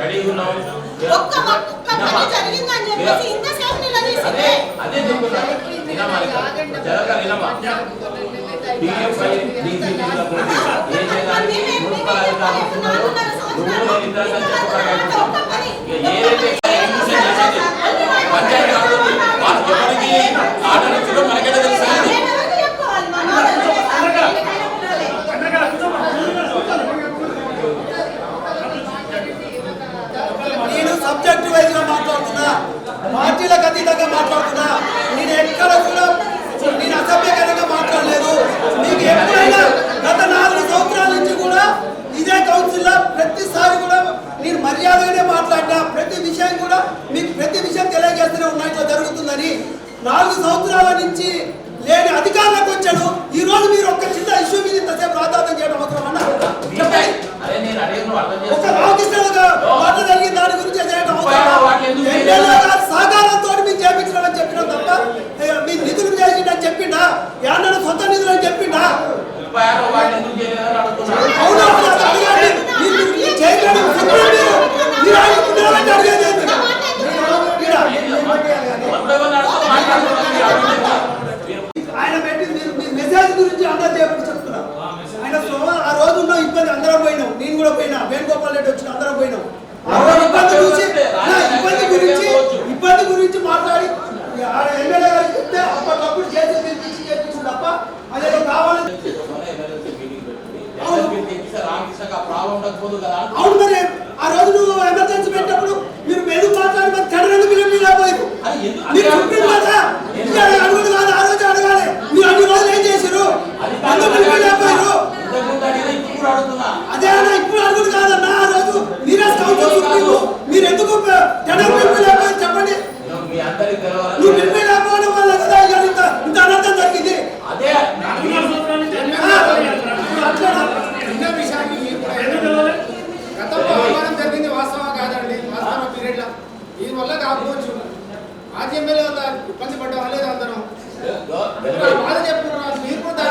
రెడీ ఉన్నాం. అదే నేను సబ్జెక్ట్ వైజ్ గా మాట్లాడుతున్నా, పార్టీలకు అతీతంగా మాట్లాడుతున్నా. నేను ఎక్కడ కూడా నేను అసభ్యకరంగా మాట్లాడలేదు. మీకు ఎప్పుడైనా గత 4 సంవత్సరాల నుంచి కూడా ఇదే కౌన్సిల్లో ప్రతిసారి కూడా నేను మర్యాదగానే మాట్లాడినా, ప్రతి విషయం కూడా మీకు ప్రతి విషయం తెలియజేస్తూనే ఉన్నా ఇట్లా జరుగుతుందని. 4 సంవత్సరాల నుంచి లేని అధికారులకు వచ్చాను. ఈ రోజు మీరు ఒక్క చిన్న ఇష్యూ మీద ఇంతసేపు రాద్దాతం చేయడం అవసరం అన్నా ఒక రామకృష్ణ మాట జరిగిన దాని గురించి చేయడం అవసరం సహకారంతో మీకు చేపించడం అని చెప్పినా తప్ప మీ నిధులు చేసిండని చెప్పిండా ఏమన్నా సొంత నిధులు అని చెప్పిండా అవునా ఆయన పెట్టి మెసేజ్ గురించి అందరూ చేపట్టి చెప్తున్నారు. ఆయన ఆ రోజు ఉన్న ఇబ్బంది అందరం పోయినాం, నేను కూడా పోయినా, వేణుగోపాల్ రెడ్డి వచ్చిన అందరం పోయినాం. ఆ రోజు ఇబ్బంది గురించి మాట్లాడి ఎమ్మెల్యే గారికి చెప్తే అప్పటికప్పుడు చేసి పిలిపించి చేపించింది తప్ప అదేదో కావాలని అవును. మరి ఆ రోజు నువ్వు ఎమర్జెన్సీ పెట్టినప్పుడు మీరు మెదు మాట్లాడి మరి కడగండి పిల్లలు లేకపోయారు. మీరు చెప్పింది కదా అడుగుడు కాదు, ఆ రోజు అడగాలి. మీరు అన్ని రోజులు ఏం చేశారు లేకపోయారు. అదే అన్న ఇప్పుడు అడుగుడు కాదన్నా. ఆ రోజు మీరే కౌన్సిల్ మీరు ఎందుకు టెండర్ పిలిపిలేకపోయారు చెప్పండి. నువ్వు పిలిపిలేకపోవడం వల్ల కదా ఇంత అనర్థం జరిగింది. గతంలో అవమానం జరిగింది వాస్తవం కాదండి, వాస్తవ పీరియడ్లో దీని వల్ల కాకపోవచ్చు. మాజీ ఎమ్మెల్యే వల్ల ఇబ్బంది పడ్డ వాళ్ళేది అందరం బాధ చెప్తున్నారు. మీరు కూడా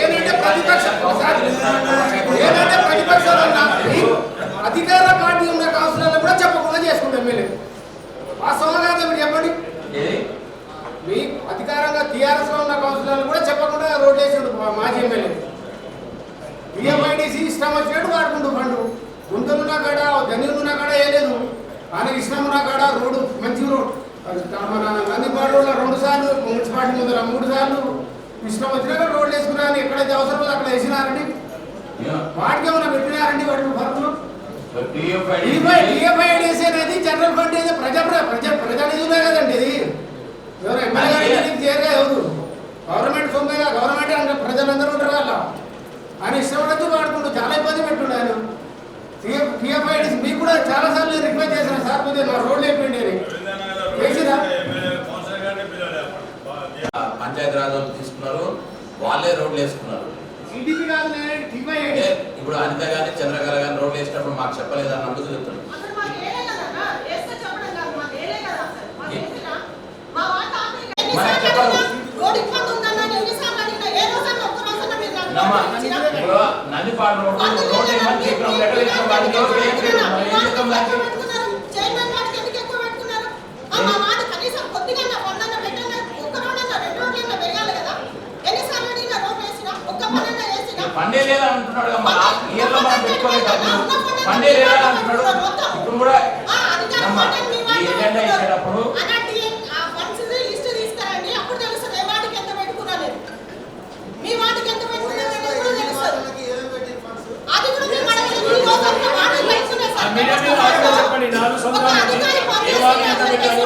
ఏంటంటే ప్రతిపక్షాలు అధికార పార్టీ ఉన్న కౌన్సిలర్లు కూడా చెప్పకుండా చేసుకుంటాం ఎమ్మెల్యే. వాస్తవం కాదు మీరు చెప్పండి. మీ అధికారంగా టీఆర్ఎస్ లో ఉన్న కౌన్సిలర్లు కూడా చెప్పకుండా రోడ్లు వేసిండు మాజీ ఎమ్మెల్యే. టీఎంఐడిసి ఇష్టం వచ్చినట్టు వాడుకుంటూ ఫండు గుంటలున్నా కాడ ధనియులున్నా కాడ వేయలేదు. ఆయనకి ఇష్టం ఉన్న కాడ రోడ్డు మంచి రోడ్ మన నందిపాడు రోడ్లో 2 సార్లు, మున్సిపాలిటీ ముందర 3 సార్లు ఇష్టం వచ్చినాక రోడ్లు వేసుకున్నారని ఎక్కడైతే అవసరమో అక్కడ వేసినారండి. వాటికి ఏమైనా పెట్టినారండి వాటి వరకులు. టీఎఫ్ఐడిసి అనేది జనరల్ ఫండ్ అయితే ప్రజానిధులే కదండి. ఇది ఎవరు ఎమ్మెల్యే గారికి చేరగా ఎవరు గవర్నమెంట్ సొమ్ముగా గవర్నమెంట్ అంటే ప్రజలందరూ ఉంటారు వాళ్ళ. ఆయన ఇష్టం వచ్చి వాడుకుంటూ చాలా ఇబ్బంది పెట్టుండే ఆయన. టీఎఫ్ఐడిసి మీకు కూడా చాలా సార్లు నేను రిక్వెస్ట్ చేశాను, సార్ కొద్దిగా నా రోడ్లు అయిపోయింది అని చేసినా. పంచాయతీ రాజ్ తీసుకున్నారు, వాళ్ళే రోడ్లు వేసుకున్నారు. టీడీపీ కాదు ఇప్పుడు ఇప్పుడు అనిత గాని చంద్రకళ గాని రోడ్లు వేసినప్పుడు మాకు చెప్పలేదు అని అందుకు చెప్తున్నాను. నందిపాడు రోడ్ ఏమని చెప్పిన లెటర్ ఇచ్చిన వాడికి పండే లేదా అంటున్నాడు. ఇయర్లో మనం పెట్టుకోలేదు, పండే లేదా అంటున్నాడు. ఇప్పుడు కూడా ఈ ఎజెండా ఇచ్చేటప్పుడు చెప్పండి 4 సంవత్సరాల నుంచి ఏ వార్డు ఎంత పెట్టారో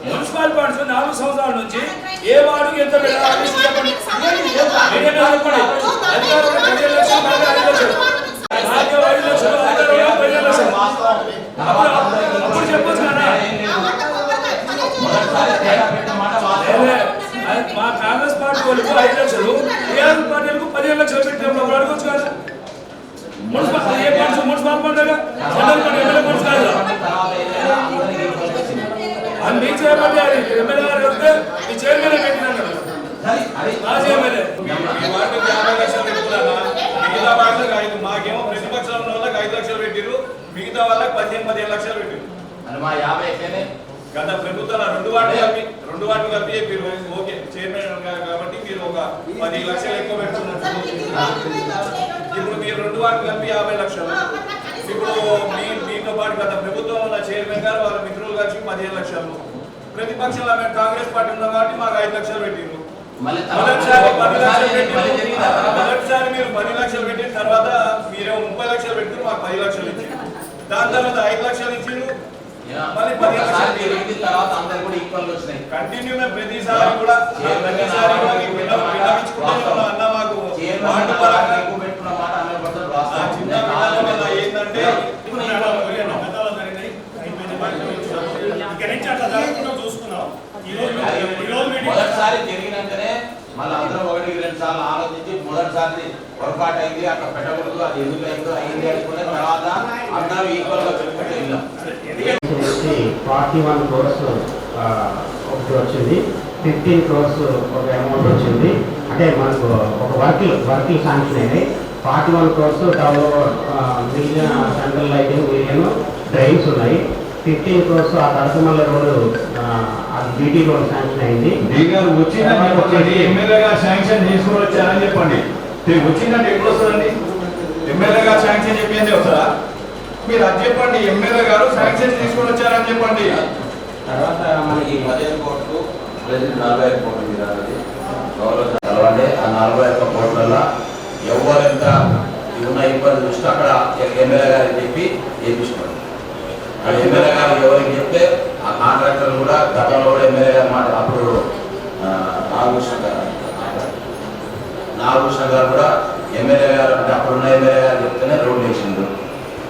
మున్సిపల్ ఫండ్స్ 4 సంవత్సరాల నుంచి ఏ వార్డుకి ఎంత పెట్టారో చెప్పండి. అధికారులు 10 లక్షలు 5 లక్షలు అప్పుడు చెప్పొచ్చు కదా. మా కాంగ్రెస్ పార్టీ వాళ్ళకు 5 లక్షలు, టీఆర్ఎస్ పార్టీలకు 15 లక్షలు పెట్టినప్పుడు అడగొచ్చు కదా. మున్సిపల్ ఏ ఫండ్స్ మున్సిపల్ ఫండ్ కదా, సెంట్రల్ ఫండ్ ఎమ్మెల్యే ఫండ్స్ కాదు. అది మీ చేయబట్టి అది ఎమ్మెల్యే గారు చెప్తే ఈ చైర్మన్ పెట్టినాం కదా, మాజీ ఎమ్మెల్యే. మిగతా వాళ్ళకి 5, మాకేమో ప్రతిపక్షంలో ఉన్న వాళ్ళకి 5 లక్షలు పెట్టిరు, మిగతా వాళ్ళకి 15 లక్షలు పెట్టిరు. అని మా 50 అయితేనే గత ప్రభుత్వాల 2 వార్డులు కలిపి చెప్పారు. ఓకే చైర్మన్ కాబట్టి మీరు ఒక 10 లక్షలు ఎక్కువ పెడుతున్నారు. ఇప్పుడు మీరు 2 వార్డులు కలిపి 50 లక్షలు. ఇప్పుడు మీతో పాటు గత ప్రభుత్వం ఉన్న చైర్మన్ గారు వాళ్ళ మిత్రులు కలిసి 15 లక్షలు. ప్రతిపక్షంలో మేము కాంగ్రెస్ పార్టీ ఉన్నాం కాబట్టి మాకు 5 లక్షలు పెట్టిండ్రు. మొదటిసారి మీరు 10 లక్షలు పెట్టిన తర్వాత మీరేమో 30 లక్షలు పెట్టిన మాకు 10 లక్షలు ఇచ్చారు. దాని తర్వాత 5 లక్షలు ఇచ్చారు, మళ్ళీ 10 లక్షలు తర్వాత అందరు కూడా ఈక్వల్ వచ్చినాయి. కంటిన్యూ ప్రతిసారి కూడా అన్న మాకు పెట్టుకున్న మాట 100% ఏంటంటే మొదటిసారి జరిగినాకనే మళ్ళీ అందరం 1-2 సార్లు ఆలోచించి మొదటిసారి పొరపాటు అయింది అక్కడ పెట్టకూడదు, అది ఎందుకు అయింది అనుకునే తర్వాత అందరం ఈక్వల్ గా పెట్టుకుంటే వెళ్ళాం. 41 crores ఒకటి వచ్చింది, 15 crores ఒక అమౌంట్ వచ్చింది. అంటే మనకు ఒక వర్క్లు శాంక్షన్ అయినాయి. 41 crores million central lighting, million drains ఉన్నాయి. 15 crores ఆ కడకమల్ల రోడ్డు అది బీటీ రోడ్ శాంక్షన్ అయింది. ఎమ్మెల్యే గారు శాంక్షన్ చేసుకుని వచ్చారని చెప్పండి. వచ్చిందంటే ఎప్పుడు వస్తుందండి? ఎమ్మెల్యే గారు శాంక్షన్ చెప్పింది వస్తుందా? మీరు అది చెప్పండి. ఎమ్మెల్యే గారు శాంక్షన్ తీసుకొని వచ్చారని చెప్పండి. తర్వాత మనకి 15 కోట్లు 45 కోట్లు మీద కలవండి. ఆ 41 కోట్లలో ఎవరెంత ఉన్న ఇబ్బంది చూస్తే అక్కడ ఎమ్మెల్యే గారికి చెప్పి చేయించుకోండి. అక్కడ ఎమ్మెల్యే గారు ఎవరికి చెప్తే ఆ కాంట్రాక్టర్ కూడా గతంలో కూడా ఎమ్మెల్యే గారు మాట అప్పుడు నాగభూషణ గారు కూడా ఎమ్మెల్యే గారు అంటే అప్పుడున్న ఎమ్మెల్యే గారు చెప్తేనే రోడ్లు వేసిండ్రు.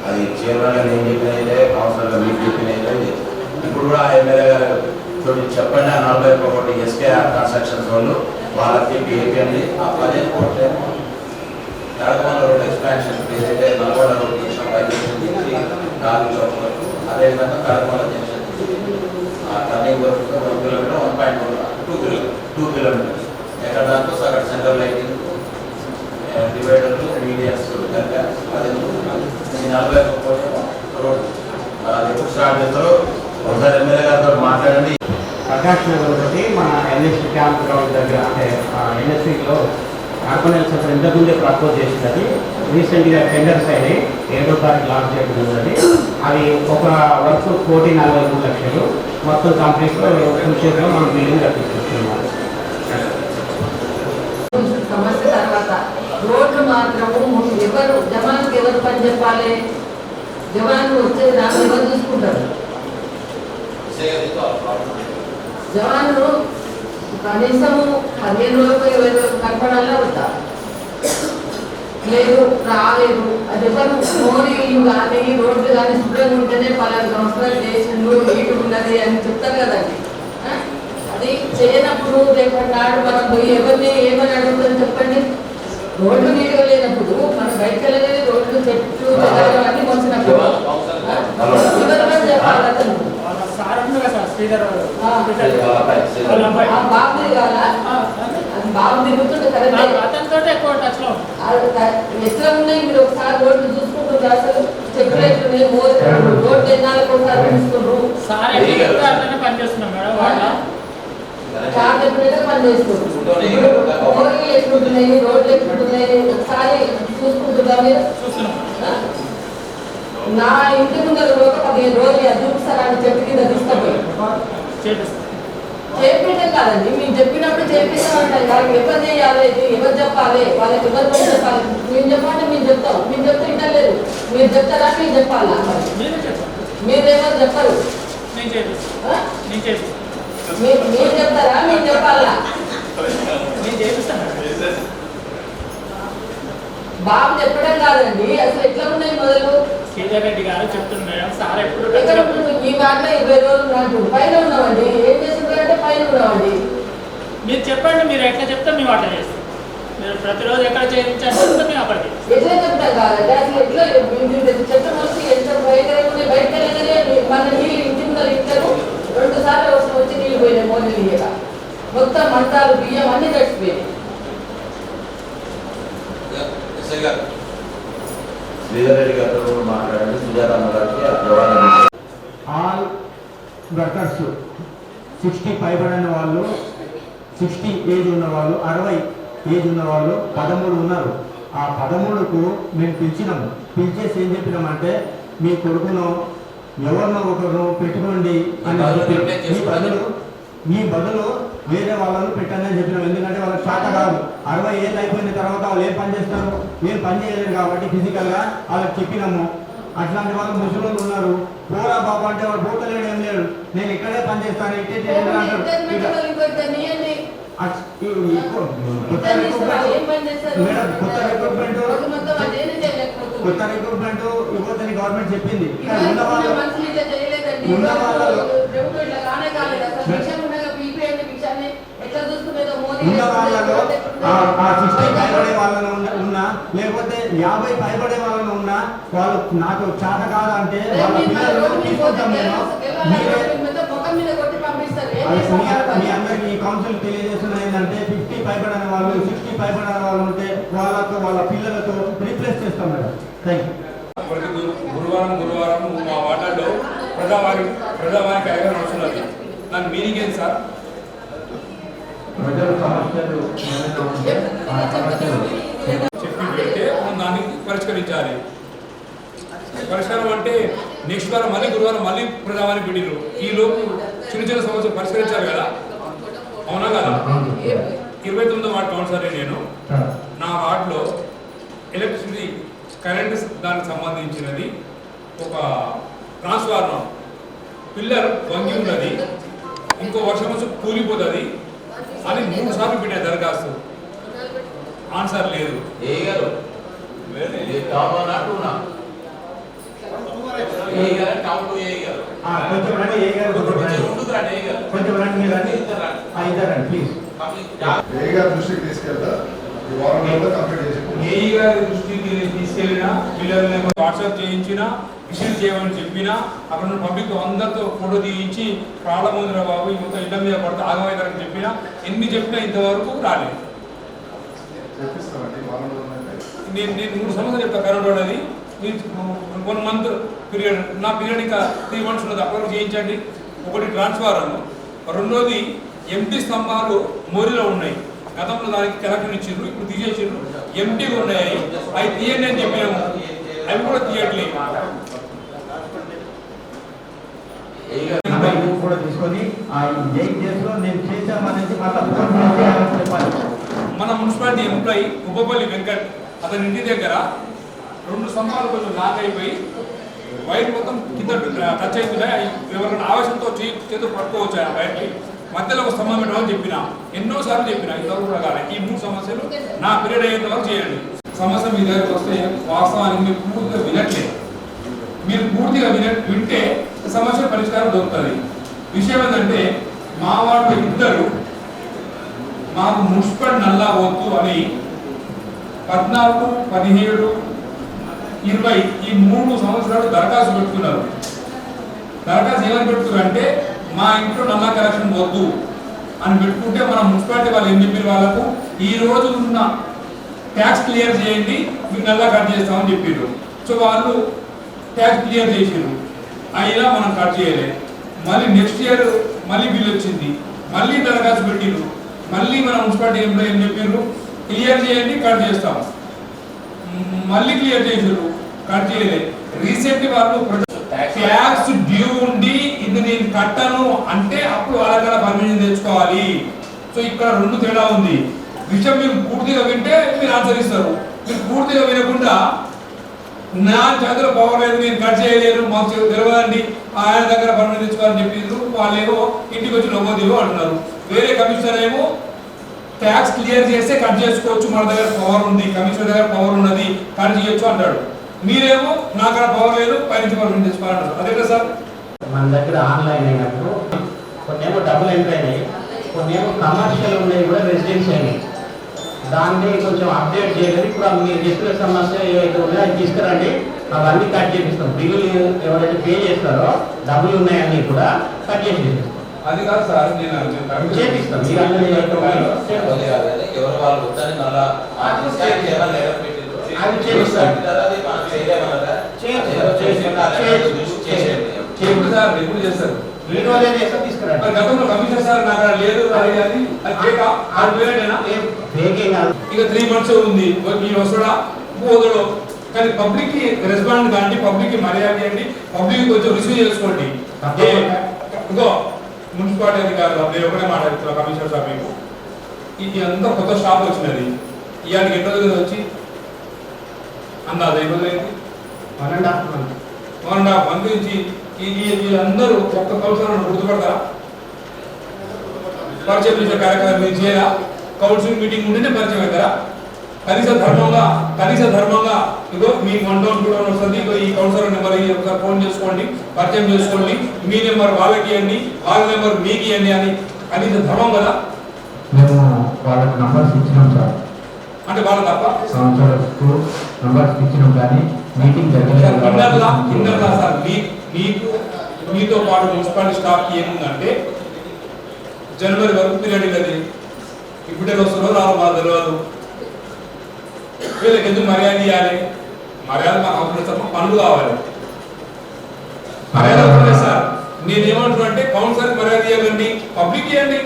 అది చైర్మన్ గారు నేను చెప్పినైతే, కౌన్సిలర్ గారు మీకు చెప్పినైతే. ఇప్పుడు కూడా ఆ ఎమ్మెల్యే గారు చెప్పండి, ఆ 41 కోట్లు ఎస్కేఆర్ కన్స్ట్రక్షన్స్ వాళ్ళు వాళ్ళకి చెప్పి ఏపీ ఆ 15 కోట్లు కడకమల్ల రోడ్ ఎక్స్పాన్షన్ ఏదైతే నల్గొండ రోడ్ చేసిన 5 4 చోట్ల వరకు, అదేవిధంగా కడకమల్ల జంక్షన్ టర్నింగ్ వరకు 1 కిలోమీటర్ 1.2 కిలోమీటర్స్ ఎక్కడ దాంట్లో అక్కడ సెంట్రల్ లైటింగ్, డివైడర్లు, మీడియాస్ కనుక అది 41 కోట్ల రోడ్. అది ఎప్పుడు స్టార్ట్ చేస్తారో ఒకసారి ఎమ్మెల్యే గారితో మాట్లాడండి. ప్రకాష్ నగర్ ఒకటి మన ఎన్ఎస్పీ క్యాంప్ గ్రౌండ్ దగ్గర, అంటే ఎన్ఎస్పీలో కార్పొరేట్ సెక్టర్ ఇంతకుముందే ప్రపోజ్ చేసింది. రీసెంట్గా టెండర్స్ అయినాయి, 7వ తారీఖు లాంచ్ చేయబడింది. అవి ఒక వర్క్ 1,43 లక్షలు మొత్తం కంప్లీట్లో ఫ్యూచర్లో మనం బిల్డింగ్ కట్టిస్తున్నాం. సమస్య తర్వాత రోడ్లు మాత్రము ఎవరు జవాన్కి ఎవరు పని చెప్పాలి? జవాన్లు వచ్చే దాన్ని ఎవరు చూసుకుంటారు? జవాన్లు కనీసము 15 రోజులకు 20 రోజులు కనపడాలా వద్దా? లేదు, రాలేదు. అది ఎవరు మోరీలు కానీ రోడ్లు కానీ శుభ్రంగా ఉంటేనే 10 సంవత్సరాలు చేసిండు, నీటు ఉన్నది అని చెప్తారు కదండి. అది చేయనప్పుడు రేపటి నాడు మనం పోయి ఎవరిని ఏమని అడుగుతుందని చెప్పండి. రోడ్లు నీట్గా లేనప్పుడు మనం బయటకు వెళ్ళలేదు, రోడ్లు చెట్లు అన్ని మోసినప్పుడు ఎవరు చెప్పాలి అతను బాబు కావాలా అది బాబు తిరుగుతుంటే కరెక్ట్ ఎట్లా ఉన్నాయి మీరు ఒకసారి రోడ్లు చూసుకుంటున్నారు, అసలు చెట్లు ఎట్లున్నాయి, రోడ్లు ఎన్నాళ్ళకి ఒకసారి చూసుకుంటారు, పనిచేస్తున్నాం మేడం వాళ్ళ చాలా ఎప్పుడైతే పని చేసుకుంటారు, మోరీలు ఎట్లుంటున్నాయి, రోడ్లు ఎట్లుంటున్నాయి ఒకసారి చూసుకుంటున్నా మీరు. నా ఇంటి ముందర ఒక 15 రోజులు చూపిస్తారని చెట్టు కింద తీసుకుపోయి చేపించడం కాదండి, మేము చెప్పినప్పుడు చేపిస్తామంటాం కాదు. ఎవరు చేయాలి, ఎవరు చెప్పాలి, వాళ్ళకి ఎవరు పని చెప్పాలి, మేము చెప్పండి మేము చెప్తాం, మేము చెప్తే వింటలేదు, మీరు చెప్తారా మీరు చెప్పాలా, మీరేమో చెప్పరు, మీరు చెప్తారా మేము చెప్పాలా. బాబు చెప్పడం కాదండి, అసలు ఎట్లా ఉన్నాయి మొదలు శ్రీధర్రెడ్డి గారు చెప్తున్నారు సార్ ఎప్పుడు ఈ వాటిలో 20 రోజులు నాకు పైన ఉన్నామండి, ఏం చేస్తున్నారంటే పైన ఉన్నామండి. మీరు చెప్పండి, మీరు ఎట్లా చెప్తే మేము అట్లా చేస్తాం. మీరు ప్రతిరోజు ఎక్కడ చేయించాలంటే మేము అక్కడికి ఎట్లా చెప్తాం కాదండి, అసలు ఎట్లా చెత్త మనిషి ఎంత భయంకరంగా బయటకు వెళ్ళగానే మన నీళ్ళు ఇంటి ముందర ఇస్తారు, 2 సార్లు వచ్చి నీళ్ళు పోయినాయి, మోదీ నీళ్ళ మొత్తం మంటాలు బియ్యం అన్ని తడిచిపోయినాయి. శ్రీధర్రెడ్డి గారితో మాట్లాడండి, సుజాతమ్మ గారికి ఆల్ వర్కర్స్ 60 పైబడిన వాళ్ళు, 60 ఏజ్ ఉన్న వాళ్ళు, 60 ఏజ్ ఉన్న వాళ్ళు 13 ఉన్నారు. ఆ 13కు మేము పిలిచినాము. పిలిచేసి ఏం చెప్పినామంటే మీ కొడుకును ఎవరినో ఒకరు పెట్టుకోండి అని మీ బదులు వేరే వాళ్ళను పెట్టండి అని చెప్పినాం. ఎందుకంటే వాళ్ళకి శాత కాదు, 60 ఏళ్ళు అయిపోయిన తర్వాత వాళ్ళు ఏం పని చేస్తారు, ఏం పని చేయలేరు కాబట్టి ఫిజికల్గా వాళ్ళకి చెప్పినాము. అట్లాంటి వాళ్ళు ముసలి ఉన్నారు, పోరా బాబు అంటే వాడు పోతలేడు, ఏం లేడు, నేను ఇక్కడే పని చేస్తాను, కొత్త రిక్రూట్మెంట్ ఇవ్వద్దని గవర్నమెంట్ చెప్పింది. ఉన్న వాళ్ళలో ఆ 60 పైబడే వాళ్ళను ఉన్నా, లేకపోతే 50 పైబడే వాళ్ళను ఉన్నా, వాళ్ళు నాకు చేత కాదంటే వాళ్ళ పిల్లలు తీసుకుంటాం. నేను మీ అందరికి ఈ కౌన్సిల్ తెలియజేస్తున్నది ఏంటంటే 50 పైబడిన వాళ్ళు, 60 పైబడిన వాళ్ళు ఉంటే వాళ్ళతో వాళ్ళ పిల్లలతో రీప్లేస్ చేస్తాం మేడం. Thank you. గురువారం మా వార్డులో ప్రజావాణి కార్యక్రమం వస్తున్నది. దాని మీనింగ్ ఏంటి సార్? ప్రజల సమస్యలు చెప్పి పెడితే మనం దాన్ని పరిష్కరించాలి. పరిష్కారం అంటే నెక్స్ట్ వారం మళ్ళీ గురువారం మళ్ళీ ప్రజావాణి పెట్టిరు. ఈ లోపు చిన్న సమస్యలు పరిష్కరించాలి కదా, అవునా కదా? 29వ వార్డు కౌన్సిలర్ నేను. నా వార్డులో ఎలక్ట్రిసిటీ కరెంట్ దానికి సంబంధించినది ఒక ట్రాన్స్ఫార్మర్ పిల్లర్ వంగి ఉన్నది, ఇంకో వర్షం వచ్చి కూలిపోతుంది అని 3 సార్లు పెట్టే దరఖాస్తు, ఆన్సర్ లేదు. ఏఈ గారి దృష్టికి తీసుకెళ్ళినా, పిల్లల్ని వాట్సాప్ చేయించినా, విజిట్ చేయమని చెప్పినా, అక్కడ ఉన్న పబ్లిక్ అందరితో ఫోటో తీయించి ప్రాబ్లం ఉందిరా బాబు ఈ మొత్తం ఇళ్ళ మీద పడితే ఆగమవుతారని చెప్పినా, ఎన్ని చెప్పినా ఇంతవరకు రాలేదు. నేను 3 సంవత్సరాలు చెప్తా కరెంట్ అనేది 1 మంత్ పీరియడ్, నా పీరియడ్ ఇంకా 3 months ఉన్నది, అప్పటికి చేయించండి. ఒకటి ట్రాన్స్ఫార్మర్, రెండోది ఎంటీ స్తంభాలు మోరీలో ఉన్నాయి, గతంలో దానికి కలెక్షన్ ఇచ్చిండ్రు, ఇప్పుడు తీసేసిండ్రు, ఎంటీగా ఉన్నాయి, అవి తీయండి అని చెప్పినాము, అవి కూడా తీయట్లేదు. కూడా తీసుకొని నేను చేశామనేది మన మున్సిపాలిటీ ఎంప్లాయీ ఉపపల్లి వెంకట్, అతని ఇంటి దగ్గర 2 స్తంభాలు కొంచెం లాక్ అయిపోయి వైర్ మొత్తం కింద టచ్ అవుతున్నాయి. ఎవరైనా ఆవేశంతో చేతులు పట్టుకోవచ్చు ఆ వైర్కి, మధ్యలో ఒక స్తంభం పెట్టమని చెప్పిన, ఎన్నోసార్లు చెప్పిన, ఇంతవరకు కూడా కాదు. ఈ 3 సమస్యలు నా పీరియడ్ అయ్యేంత వరకు చేయండి. సమస్య మీ దగ్గరకు వస్తే వాస్తవానికి మీరు పూర్తిగా వినట్లేదు. మీరు పూర్తిగా వింటే సమస్య పరిష్కారం దొరుకుతుంది. విషయం ఏంటంటే మా వాళ్ళు 2 మాకు మున్సిపల్ నల్లా వద్దు అని 14, 17, 20 ఈ 3 సంవత్సరాలు దరఖాస్తు పెట్టుకున్నారు. దరఖాస్తు ఏమని పెట్టుకున్నారు అంటే మా ఇంట్లో నల్లా కలెక్షన్ వద్దు అని పెట్టుకుంటే మన మున్సిపాలిటీ వాళ్ళు ఏం చెప్పారు, వాళ్ళకు ఈ రోజు ఉన్న ట్యాక్స్ క్లియర్ చేయండి మీకు నల్లా కట్ చేస్తామని చెప్పారు. సో వాళ్ళు ట్యాక్స్ క్లియర్ చేసారు, అయినా మనం కట్ చేయలేదు. మళ్ళీ నెక్స్ట్ ఇయర్ మళ్ళీ బిల్ వచ్చింది, మళ్ళీ దరఖాస్తు పెట్టిరు, మళ్ళీ మన మున్సిపాలిటీ ఎంప్లాయీ ఏం చెప్పారు, క్లియర్ చేయండి కట్ చేస్తాం. మళ్ళీ క్లియర్ చేసారు, కట్ చేయలేదు. రీసెంట్లీ వాళ్ళు ట్యాక్స్ డ్యూ ఉండి ఇది నేను కట్టను అంటే అప్పుడు వాళ్ళ పర్మిషన్ తెచ్చుకోవాలి. సో ఇక్కడ 2 తేడా ఉంది. విషయం మీరు పూర్తిగా వింటే మీరు ఆన్సర్ ఇస్తారు. మీరు పూర్తిగా వినకుండా నా చేతిలో పవర్ లేదు, నేను కట్ చేయలేను, మాకు తెలియదండి, ఆయన దగ్గర పర్మిషన్ తెచ్చుకోవాలని చెప్పిండ్రు. వాళ్ళేమో ఇంటికి వచ్చి లోగోదిలో అంటున్నారు. వేరే కమిషనర్ ఏమో ట్యాక్స్ క్లియర్ చేస్తే కట్ చేసుకోవచ్చు, మన దగ్గర పవర్ ఉంది, కమిషనర్ దగ్గర పవర్ ఉన్నది, కట్ చేయొచ్చు అంటాడు. మీరేమో నా దగ్గర పవర్ లేదు, పైనుంచి పర్మిషన్ తెచ్చుకోవాలంటారు. అదే కదా సార్? మన దగ్గర ఆన్లైన్ అయినప్పుడు కొన్ని ఏమో డబ్బులు ఎంటర్ అయినాయి, కొన్ని ఏమో కమర్షియల్ ఉన్నాయి కూడా రెసిడెన్షియల్ అయినాయి. దాన్ని కొంచెం అప్డేట్ చేయలేదు. ఇప్పుడు మీరు చెప్పిన సమస్య ఏవైతే ఉన్నాయో అది తీసుకురండి, అవన్నీ కట్ చేపిస్తాం. బిల్లులు ఎవరైతే పే చేస్తారో డబ్బులు ఉన్నాయన్నీ కూడా కట్ చేసి అది కాదు సార్, నేను చేపిస్తాం. మీరు అందరూ ఎవరు వాళ్ళు వద్దని నల్లా అది చేపిస్తాం. చేస్తారు. గతంలో కమిషనర్ సార్ నాకు లేదు ఇక 3 months ఉంది, ఈ వస్తుడా పోదడు. కానీ పబ్లిక్ కి రెస్పాండ్ కానీ, పబ్లిక్ కి మర్యాద చేయండి, పబ్లిక్ కొంచెం రిసీవ్ చేసుకోండి. ఇంకో మున్సిపాలిటీ అధికారులు నేను ఒకటే మాట్లాడుతున్నా కమిషనర్ సార్, మీకు ఇది అంతా కొత్త స్టాఫ్ వచ్చినది. ఇవాళకి ఎన్ని రోజులు వచ్చి అందాజ ఎన్ని రోజులైంది? 1.5 month నుంచి వీళ్ళందరూ ఒక్క కౌన్సిలర్ గుర్తుపడతారా? పరిచయం చేసే కార్యక్రమం మీరు చేయరా? కౌన్సిల్ మీటింగ్ ఉంటేనే పరిచయం అవుతారా? కనీస ధర్మంగా ఇగో మీకు 1 టౌన్ 2 టౌన్ వస్తుంది, ఇగో ఈ కౌన్సిలర్ నెంబర్ ఒకసారి ఫోన్ చేసుకోండి, పరిచయం చేసుకోండి, మీ నెంబర్ వాళ్ళకి ఇవ్వండి, వాళ్ళ నెంబర్ మీకు ఇవ్వండి అని కనీస ధర్మం కదా. మేము వాళ్ళకి నంబర్స్ ఇచ్చినాం సార్, అంటే వాళ్ళ తప్ప నంబర్స్ ఇచ్చినాం కానీ మీటింగ్ జరగలేదు సార్. మీకు మీతో పాటు మున్సిపాలిటీ స్టాఫ్ ఏముందంటే జనవరి వరకు పీరియడ్ అది, ఇప్పుడే వస్తుందో రావు మాకు తెలియదు. వీళ్ళకి ఎందుకు మర్యాద ఇవ్వాలి? మర్యాద మాకు అవసరం సార్, మాకు పనులు కావాలి. మర్యాద అవసరం సార్. నేనేమంటున్నా అంటే కౌన్సిలర్ మర్యాద ఇవ్వండి, పబ్లిక్ ఇవ్వండి.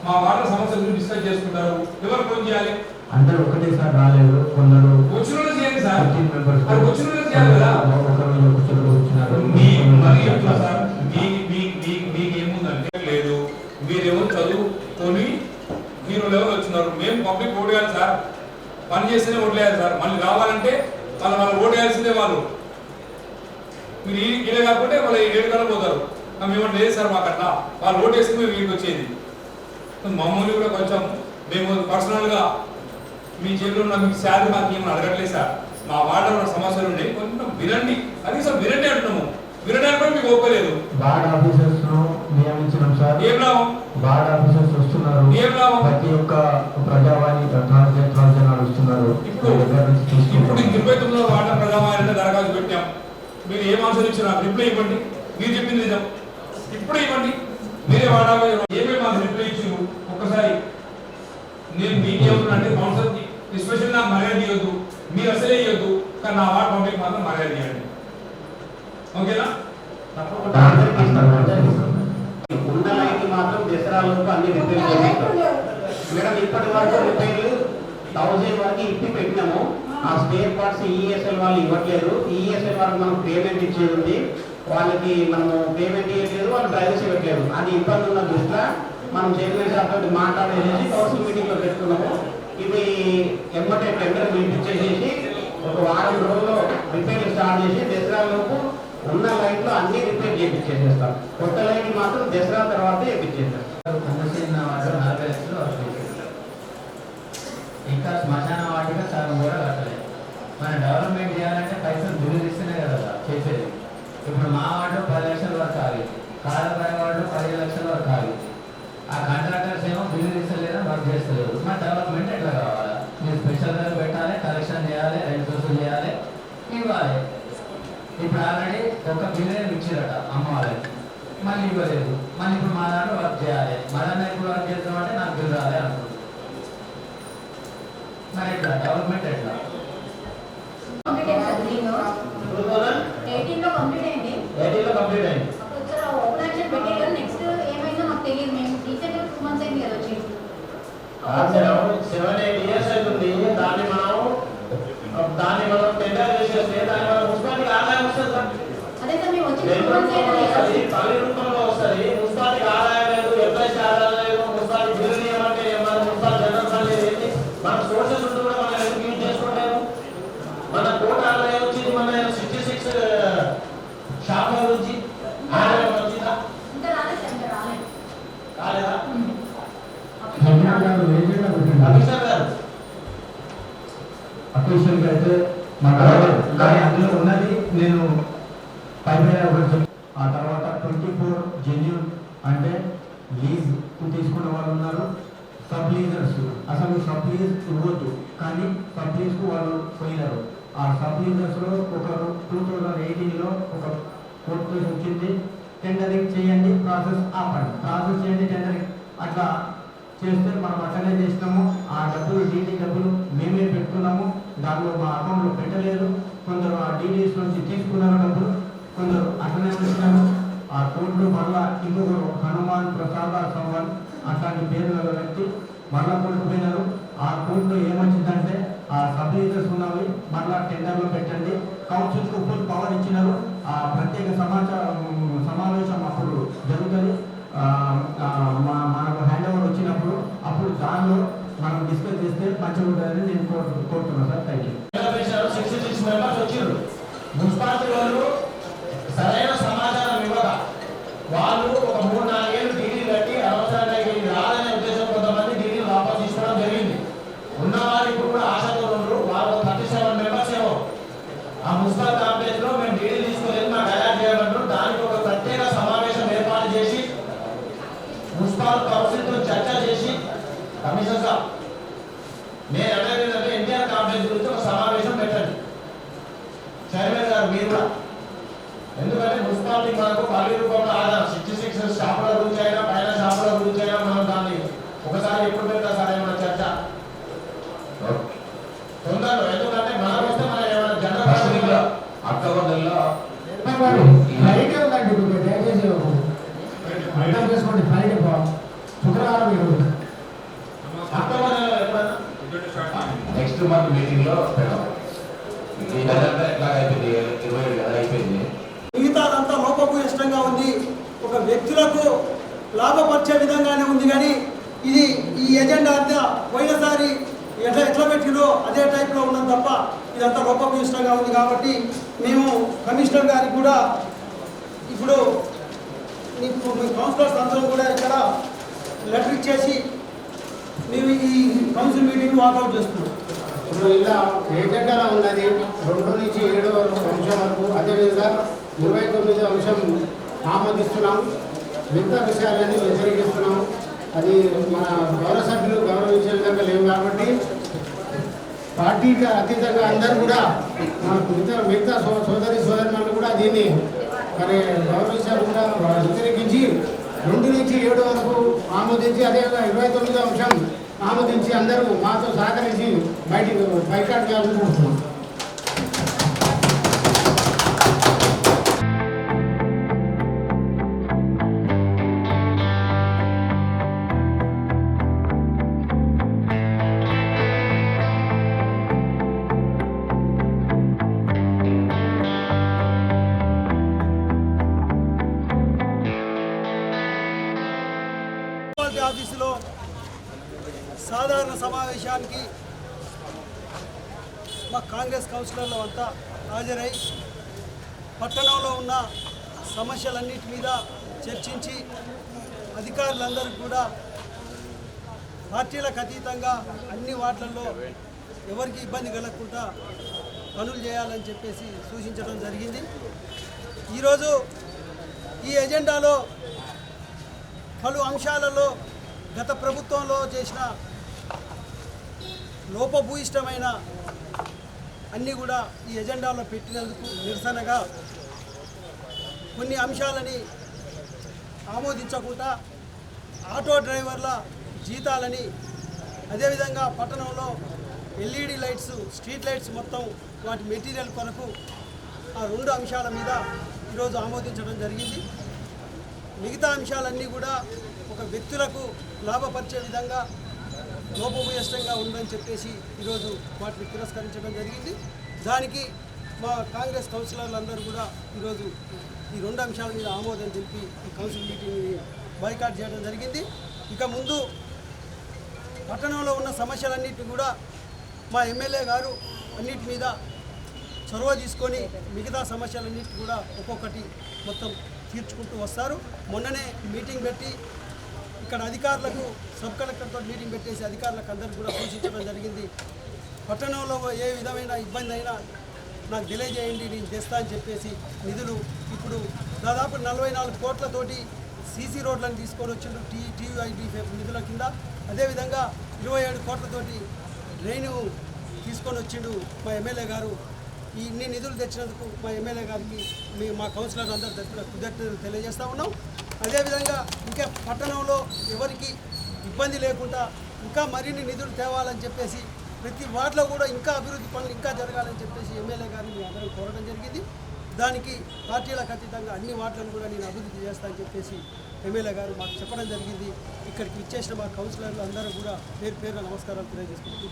మా వాళ్ళ సమస్యల గురించి డిస్కస్ చేసుకుంటారు. ఎవరు ఫోన్ చేయాలి? అందరూ ఒకటేసారి రాలేదు, కొందరు వచ్చిన చేయండి సార్, వచ్చిన చేయాలి కదా. వచ్చినారు మీకేముందంటే లేదు, మీరేమో చదువుకొని మీరు లెవెల్ వచ్చినారు. మేము పబ్లిక్ ఓటేయాలి సార్, పని చేస్తేనే ఓట్లేయాలి సార్. మళ్ళీ రావాలంటే వాళ్ళు ఓటేయాల్సిందే. వాళ్ళు మీరు ఇలా కాకుంటే వాళ్ళు 7 గంటలు పోతారు. మేమంటే లేదు సార్ మాకు అట్లా, వాళ్ళు ఓటేస్తే మేము వీడికి వచ్చేది. మమ్మల్ని కూడా కొంచెం మేము పర్సనల్గా మీ చేతిలో ఉన్న మీకు శాలరీ మాకు ఏమైనా అడగట్లేదు సార్. మా వార్డులో ఉన్న సమస్యలు ఉండే కొంచెం వినండి, కనీసం వినండి అంటున్నాము. వినడానికి కూడా మీకు ఒప్పలేదు. బార్డ్ ఆఫీసర్స్ నియమించడం సార్. ఏం లాభం? బార్డ్ ఆఫీసర్స్ వస్తున్నారు, ఏం లాభం? ప్రతి ఒక్క ప్రజావాణి వస్తున్నారు. ఇప్పుడు 29వ వార్డు ప్రజావాణి దరఖాస్తు పెట్టాం. మీరు ఏం ఆన్సర్ ఇచ్చారు? నాకు రిప్లై ఇవ్వండి. మీరు చెప్పింది నిజం, ఇప్పుడే ఇవ్వండి. మీరే వాడాలి, ఏమేమి మాకు రిప్లై ఇచ్చారు ఒక్కసారి. నేను మీకేమవుతున్నా అంటే కౌన్సిల్ ఎస్పెషల్ నాకు మర్యాద ఇవ్వద్దు, మీరు అసలే ఇవ్వద్దు, కానీ నా వార్డు పబ్లిక్ మాత్రం మర్యాద ఇవ్వండి. ఓకేనా? ఉన్న లైన్ మాత్రం దసరాలోపు అన్ని రిపేర్ చేస్తాం మేడం. ఇప్పటి వరకు రిపేర్లు 1000 వరకు ఇప్పి పెట్టినాము. ఆ స్పేర్ పార్ట్స్ ఈఎస్ఎల్ వాళ్ళు ఇవ్వట్లేదు. ఈఎస్ఎల్ వాళ్ళకి మనం పేమెంట్ ఇచ్చేది ఉంది, వాళ్ళకి మనము పేమెంట్ ఇవ్వట్లేదు, వాళ్ళు డ్రైవర్స్ ఇవ్వట్లేదు. అది ఇబ్బంది ఉన్న దృష్ట్యా మనం చైర్మన్ సార్ తోటి మాట్లాడేసి కౌన్సిల్ మీటింగ్ లో పెట్టుకున్నాము. ఇది ఎమ్మటే టెండర్ పిలిపించేసేసి ఒక వారం రోజుల్లో రిపేర్లు స్టార్ట్ చేసి దసరాలోపు ఉన్న లైన్ లో అన్ని రిపేర్ చేయించేసేస్తాం. కొత్త లైన్ మాత్రం దసరా తర్వాత చేయించేస్తాం. ఇంకా శ్మశాన వాటిగా సగం కూడా కట్టలేదు. మనం డెవలప్మెంట్ చేయాలంటే పైసలు బిల్లు ఇస్తేనే కదా చేసేది. ఇప్పుడు మా వార్డు 10 లక్షల వరకు ఆగింది, కాలపై వార్డు 15 లక్షల వరకు ఆగింది. ఆ కాంట్రాక్టర్స్ ఏమో బిల్లు ఇస్తలేదా, వర్క్ చేస్తలేదు. మన డెవలప్మెంట్ ఎట్లా కావాలా? మీరు స్పెషల్గా పెట్టాలి, కలెక్షన్ 1 బిలియన్ ఇచ్చారట అమ్మ వాళ్ళకి, మళ్ళీ ఇవ్వలేదు. మళ్ళీ ఇప్పుడు మా దాంట్లో వర్క్ చేయాలి, మా దాంట్లో ఇప్పుడు వర్క్ చేద్దామంటే నాకు బిల్ రాలే అనుకుంటున్నాను. మరి ఎట్లా డెవలప్మెంట్ ఎట్లా? 18లో కంప్లీట్ అయింది. 18లో కంప్లీట్ అయింది. అప్పుడు సార్ ఓపెన్ యాక్షన్ పెట్టారు. నెక్స్ట్ ఏమైందో మాకు తెలియదు. మేము రీసెంట్గా 2 months అయింది కదా వచ్చి. 7-8 years అవుతుంది. దాన్ని మనం టెండర్ చేసేస్తే దాన్ని మనం మున్సిపాలిటీకి ఆదాయం వస్తుంది సార్. అదే సార్ మేము వచ్చి 2 months అయింది. పల్లి రూపంలో వస్తుంది. మున్సిపాలిటీకి ఆదాయం లేదు, ఎంప్లాయీస్ ఆదాయం లేదు, మున్సిపాలిటీ బిల్లు ఇవ్వమంటే మన మున్సిపాలిటీ జనరల్ ఫండ్ ఏంటి, మన సోర్సెస్ ఉంటూ కూడా మనం ఎందుకు యూజ్ చేసుకోవట్లేదు? మన కోట ఆదాయం వచ్చింది, మన 66 షాపుల నుంచి ఆదాయం వచ్చిందా? ఇంకా రాలేదు సార్, ఇంకా రాలేదు. రాలేదా? అఫీషియల్గా అయితే మాకు కానీ అందులో ఉన్నది నేను పైన ఆ తర్వాత 24 జెన్యూన్ అంటే లీజ్ తీసుకున్న వాళ్ళు ఉన్నారు, సబ్ లీజర్స్ అసలు సబ్ లీజ్ ఇవ్వద్దు కానీ సబ్ లీజ్కు వాళ్ళు పోయినారు. ఆ సబ్ లీజర్స్లో ఒక 2018లో ఒక కోర్టు కేసు వచ్చింది, టెండరింగ్ చేయండి, ప్రాసెస్ ఆపండి, ప్రాసెస్ చేయండి, టెండరింగ్ అట్లా చేస్తే మనం అట్లనే చేసినాము. ఆ డబ్బులు డీడీ డబ్బులు మేమే పెట్టుకున్నాము, దానిలో మా అకౌంట్లో పెట్టలేదు. కొందరు ఆ డీడీస్ నుంచి తీసుకున్నారు డబ్బులు, కొందరు అట్లనే ఉంటున్నారు. ఆ కోర్టులో మళ్ళా ఇంకొకరు హనుమాన్ ప్రసాద్ సోమన్ అట్లాంటి పేరు గల వ్యక్తి మళ్ళా కోర్టుకు పోయినారు. ఆ కోర్టులో ఏమొచ్చిందంటే ఆ సబ్ లీజర్స్ ఉన్నవి మళ్ళా టెండర్లో పెట్టండి, కౌన్సిల్కు ఫుల్ పవర్ ఇచ్చినారు. ఆ ప్రత్యేక సమావేశం అప్పుడు జరుగుతుంది. మనకు హ్యాండ్ ఓవర్ వచ్చినప్పుడు అప్పుడు దానిలో మనం డిస్కస్ చేస్తే మంచిగా ఉంటుందని నేను కోరుతున్నాను సార్. Thank you. 66 మెంబర్స్ వచ్చారు. మున్సిపాలిటీ వాళ్ళు సరైన సమాచారం ఇవ్వక వాళ్ళు ఒక 3-4 ఏళ్ళు డీడీ కట్టి అవసరంగా రాదనే ఉద్దేశం కొంతమంది డీడీలు వాపసు తీసుకోవడం జరిగింది. ఉన్నవాళ్ళు ఇప్పుడు కూడా ఆశతో ఉన్నారు. వాళ్ళు 37 మెంబర్స్ ఏమో ఆ మున్సిపల్ కాంప్లెక్స్ లో మేము డీడీ తీసుకోలేదు, మాకు అలాట్ చేయమంటారు. దానికి ఒక ప్రత్యేక సమావేశం ఏర్పాటు చేసి మున్సిపల్ కౌన్సిల్తో చర్చ చేసి కమిషనర్ సార్ నేను అడగలేదంటే ఎన్టీఆర్ కాంప్లెక్స్ గురించి ఒక సమావేశం పెట్టండి. చైర్మన్ గారు మీరు కూడా, ఎందుకంటే మున్సిపాలిటీ మనకు పల్లి రూపంలో ఆధారం 66 షాపుల గురించి అయినా పైన షాపుల గురించి అయినా మనం దాన్ని ఒకసారి ఎప్పుడు పెడతా సార్ ఏమైనా చర్చ తొందరలో, ఎందుకంటే మనం వస్తే మనం ఏమైనా జనరల్ అక్టోబర్ నెలలో ఫ్లైట్ ఉందండి, దయచేసి అర్థం చేసుకోండి. ఫ్లైట్ శుక్రవారం అక్టోబర్ నెలలో ఎప్పుడైనా నెక్స్ట్ మంత్ మీటింగ్ లో పెడతాం. ఈ నెల ఎట్లా అయిపోయింది, 27 కదా అయిపోయింది. మిగతాదంతా లోపభూయిష్టంగా ఉంది, ఒక వ్యక్తులకు లాభపరిచే విధంగానే ఉంది. కానీ ఇది ఈ ఎజెండా అంతా పోయినసారి ఎట్లా పెట్టినో అదే టైప్లో ఉన్నది తప్ప ఇదంతా లోపభూయిష్టంగా ఉంది. కాబట్టి మేము కమిషనర్ గారికి కూడా ఇప్పుడు మీ కౌన్సిలర్స్ అందరం కూడా ఇక్కడ లెటర్ ఇచ్చేసి మేము ఈ కౌన్సిల్ మీటింగ్ వాకౌట్ చేస్తున్నాం. ఇప్పుడు ఇలా ఏజెండాలో ఉన్నది 2 నుంచి 7 అంశం వరకు, అదేవిధంగా 29వ అంశం ఆమోదిస్తున్నాం. మిగతా విషయాలన్నీ వ్యతిరేకిస్తున్నాం. అది మన గౌరవ సభ్యులు గౌరవించే విధంగా లేవు. కాబట్టి పార్టీకి అతీతంగా అందరూ కూడా మిగతా సోదరి సోదరులు కూడా దీన్ని మరి గౌరవించకుండా వ్యతిరేకించి 2 నుంచి 7 వరకు ఆమోదించి, అదేవిధంగా 29వ అంశం ఆమోదించి అందరూ మాతో సహకరించి బయటికి బైకాట్ చేయాలని కోరుతున్నాం. ఆఫీసులో సాధారణ సమావేశానికి మా కాంగ్రెస్ కౌన్సిలర్లు అంతా హాజరై పట్టణంలో ఉన్న సమస్యలన్నిటి మీద చర్చించి అధికారులందరికీ కూడా పార్టీలకు అతీతంగా అన్ని వార్డులలో ఎవరికి ఇబ్బంది కలగకుండా పనులు చేయాలని చెప్పేసి సూచించడం జరిగింది. ఈరోజు ఈ ఎజెండాలో పలు అంశాలలో గత ప్రభుత్వంలో చేసిన లోపభూయిష్టమైన అన్నీ కూడా ఈ ఎజెండాలో పెట్టినందుకు నిరసనగా కొన్ని అంశాలని ఆమోదించకుండా ఆటో డ్రైవర్ల జీతాలని, అదేవిధంగా పట్టణంలో ఎల్ఈడి లైట్స్, స్ట్రీట్ లైట్స్ మొత్తం వాటి మెటీరియల్ కొరకు ఆ 2 అంశాల మీద ఈరోజు ఆమోదించడం జరిగింది. మిగతా అంశాలన్నీ కూడా ఒక వ్యక్తులకు లాభపరిచే విధంగా లోపభూయిష్టంగా ఉందని చెప్పేసి ఈరోజు వాటిని తిరస్కరించడం జరిగింది. దానికి మా కాంగ్రెస్ కౌన్సిలర్లు అందరూ కూడా ఈరోజు ఈ 2 అంశాల మీద ఆమోదం తెలిపి ఈ కౌన్సిల్ మీటింగ్ని బాయ్కాట్ చేయడం జరిగింది. ఇక ముందు పట్టణంలో ఉన్న సమస్యలన్నింటినీ కూడా మా ఎమ్మెల్యే గారు అన్నిటి మీద చొరవ తీసుకొని మిగతా సమస్యలన్నింటినీ కూడా ఒక్కొక్కటి మొత్తం తీర్చుకుంటూ వస్తారు. మొన్ననే మీటింగ్ పెట్టి ఇక్కడ అధికారులకు సబ్ కలెక్టర్తో మీటింగ్ పెట్టేసి అధికారులకు అందరికీ కూడా సూచించడం జరిగింది. పట్టణంలో ఏ విధమైన ఇబ్బంది అయినా నాకు తెలియజేయండి, నేను తెస్తా అని చెప్పేసి నిధులు ఇప్పుడు దాదాపు 44 కోట్లతోటి సీసీ రోడ్లను తీసుకొని వచ్చిండు టీయూఐబీ నిధుల కింద. అదేవిధంగా 27 కోట్లతోటి డ్రైను తీసుకొని వచ్చిండు మా ఎమ్మెల్యే గారు. ఇన్ని నిధులు తెచ్చినందుకు మా ఎమ్మెల్యే గారికి మా కౌన్సిలర్ అందరి తరఫున కృతజ్ఞతలు తెలియజేస్తూ ఉన్నాం. అదేవిధంగా ఇంకా పట్టణంలో ఎవరికి ఇబ్బంది లేకుండా ఇంకా మరిన్ని నిధులు తేవాలని చెప్పేసి ప్రతి వార్డులో కూడా ఇంకా అభివృద్ధి పనులు ఇంకా జరగాలని చెప్పేసి ఎమ్మెల్యే గారిని మేము అందరం కోరడం జరిగింది. దానికి పార్టీలకు అతీతంగా అన్ని వార్డులను కూడా నేను అభివృద్ధి చేస్తానని చెప్పేసి ఎమ్మెల్యే గారు మాకు చెప్పడం జరిగింది. ఇక్కడికి ఇచ్చేసిన మా కౌన్సిలర్లు అందరూ కూడా పేరు పేరున నమస్కారాలు తెలియజేసుకుంటూ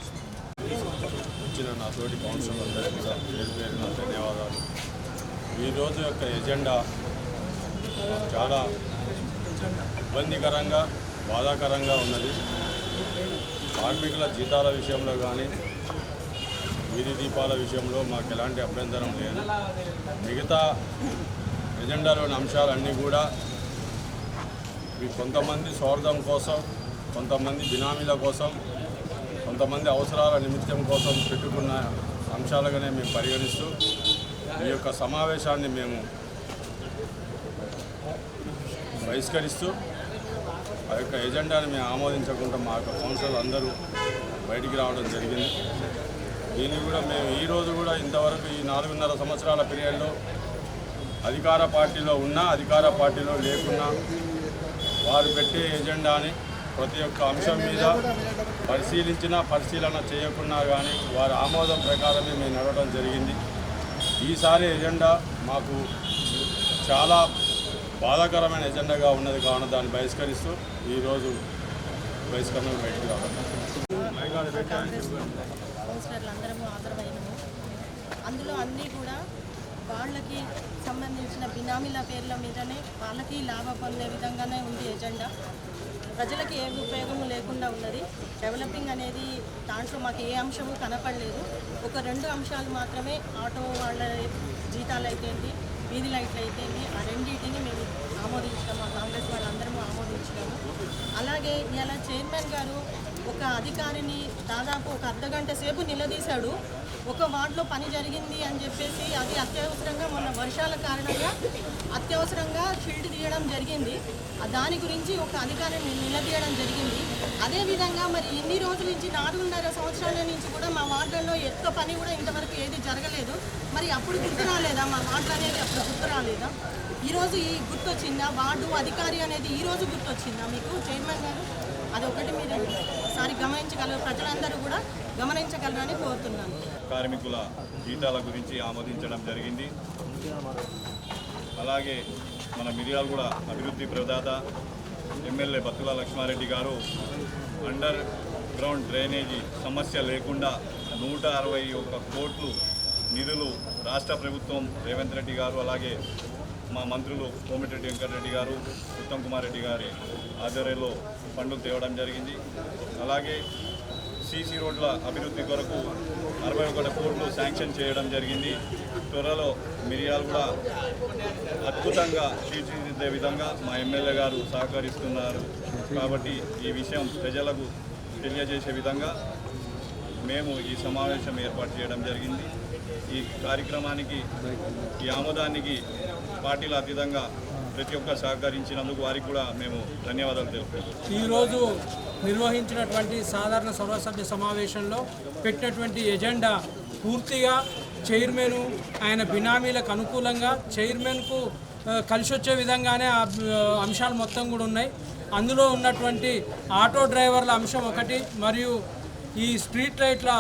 వచ్చిన నా తోటి కౌన్సిలర్లందరికీ కూడా పేరు పేరున ధన్యవాదాలు. ఈరోజు యొక్క ఎజెండా చాలా ఇబ్బందికరంగా, బాధాకరంగా ఉన్నది. కార్మికుల జీతాల విషయంలో కానీ, వీధి దీపాల విషయంలో మాకు ఎలాంటి అభ్యంతరం లేదు. మిగతా ఎజెండాలోని అంశాలన్నీ కూడా కొంతమంది స్వార్థం కోసం, కొంతమంది బినామీల కోసం, కొంతమంది అవసరాల నిమిత్తం కోసం పెట్టుకున్న అంశాలుగానే మేము పరిగణిస్తూ ఈ యొక్క సమావేశాన్ని మేము బహిష్కరిస్తూ ఆ యొక్క ఎజెండాని మేము ఆమోదించకుండా మా యొక్క కౌన్సిల్ అందరూ బయటికి రావడం జరిగింది. దీన్ని కూడా మేము ఈరోజు కూడా ఇంతవరకు ఈ 4.5 సంవత్సరాల పీరియడ్లో అధికార పార్టీలో ఉన్నా, అధికార పార్టీలో లేకున్నా వారు పెట్టే ఎజెండాని ప్రతి ఒక్క అంశం మీద పరిశీలన చేయకున్నా కానీ వారి ఆమోదం ప్రకారమే మేము నడవడం జరిగింది. ఈసారి ఎజెండా మాకు చాలా బాధాకరమైన ఎజెండాగా ఉన్నది కావున దాన్ని బహిష్కరిస్తూ ఈరోజు బహిష్కరణ బయటికి రావడం. కౌన్సిలర్లు అందరము హాజరైనము. అందులో అన్నీ కూడా వాళ్ళకి సంబంధించిన బినామీల పేర్ల మీదనే వాళ్ళకి లాభం పొందే విధంగానే ఉంది ఎజెండా. ప్రజలకి ఏ ఉపయోగము లేకుండా ఉన్నది. డెవలపింగ్ అనేది దాంట్లో మాకు ఏ అంశము కనపడలేదు. ఒక 2 అంశాలు మాత్రమే, ఆటో వాళ్ళ జీతాలు అయితేంటి, వీధి లైట్లు అయితేంటి, ఆ రెండింటిని మేము ఆమోదించినాము. మా కాంగ్రెస్ వాళ్ళందరము ఆమోదించినాము. అలాగే ఇలా చైర్మన్ గారు ఒక అధికారిని దాదాపు ఒక అర్ధగంట సేపు నిలదీశాడు. ఒక వార్డులో పని జరిగింది అని చెప్పేసి అది అత్యవసరంగా మొన్న వర్షాల కారణంగా అత్యవసరంగా షీల్డ్ తీయడం జరిగింది. దాని గురించి ఒక అధికారిని నిలదీయడం జరిగింది. అదేవిధంగా మరి ఇన్ని రోజుల నుంచి 4.5 సంవత్సరాల నుంచి కూడా మా వార్డులలో ఎక్కువ పని కూడా ఇంతవరకు ఏది జరగలేదు. మరి అప్పుడు గుర్తు రాలేదా? మా వార్డు అనేది అప్పుడు గుర్తు రాలేదా? ఈరోజు ఈ గుర్తొచ్చిందా? వార్డు అధికారి అనేది ఈరోజు గుర్తొచ్చిందా మీకు చైర్మన్ గారు? అది ఒకటి మీరు ఒకసారి గమనించగలరు, ప్రజలందరూ కూడా గమనించగలరని కోరుతున్నాను. కార్మికుల జీతాల గురించి ఆమోదించడం జరిగింది. అలాగే మన మిర్యాలగూడ అభివృద్ధి ప్రదాత ఎమ్మెల్యే బత్తుల లక్ష్మారెడ్డి గారు అండర్ గ్రౌండ్ డ్రైనేజీ సమస్య లేకుండా 161 కోట్లు నిధులు రాష్ట్ర ప్రభుత్వం రేవంత్ రెడ్డి గారు, అలాగే మా మంత్రులు కోమిటిరెడ్డి వెంకటరెడ్డి గారు, ఉత్తమ్ కుమార్ రెడ్డి గారి ఆధ్వర్యంలో ఫండ్లు తేవడం జరిగింది. అలాగే సీసీ రోడ్ల అభివృద్ధి కొరకు 61 కోట్లు శాంక్షన్ చేయడం జరిగింది. త్వరలో మిర్యాలగూడ అద్భుతంగా తీర్చిదిద్దే విధంగా మా ఎమ్మెల్యే గారు సహకరిస్తున్నారు. కాబట్టి ఈ విషయం ప్రజలకు తెలియజేసే విధంగా మేము ఈ సమావేశం ఏర్పాటు చేయడం జరిగింది. ఈ కార్యక్రమానికి, ఈ ఆమోదానికి పార్టీల అతీతంగా ప్రతి ఒక్కరు సహకరించినందుకు వారికి కూడా మేము ధన్యవాదాలు తెలుపుతున్నాం. ఈరోజు నిర్వహించినటువంటి సాధారణ సర్వసభ్య సమావేశంలో పెట్టినటువంటి ఎజెండా పూర్తిగా చైర్మన్ ఆయన బినామీలకు అనుకూలంగా, చైర్మన్కు కలిసి వచ్చే విధంగానే ఆ అంశాలు మొత్తం కూడా ఉన్నాయి. అందులో ఉన్నటువంటి ఆటో డ్రైవర్ల అంశం ఒకటి, మరియు ఈ స్ట్రీట్ లైట్ల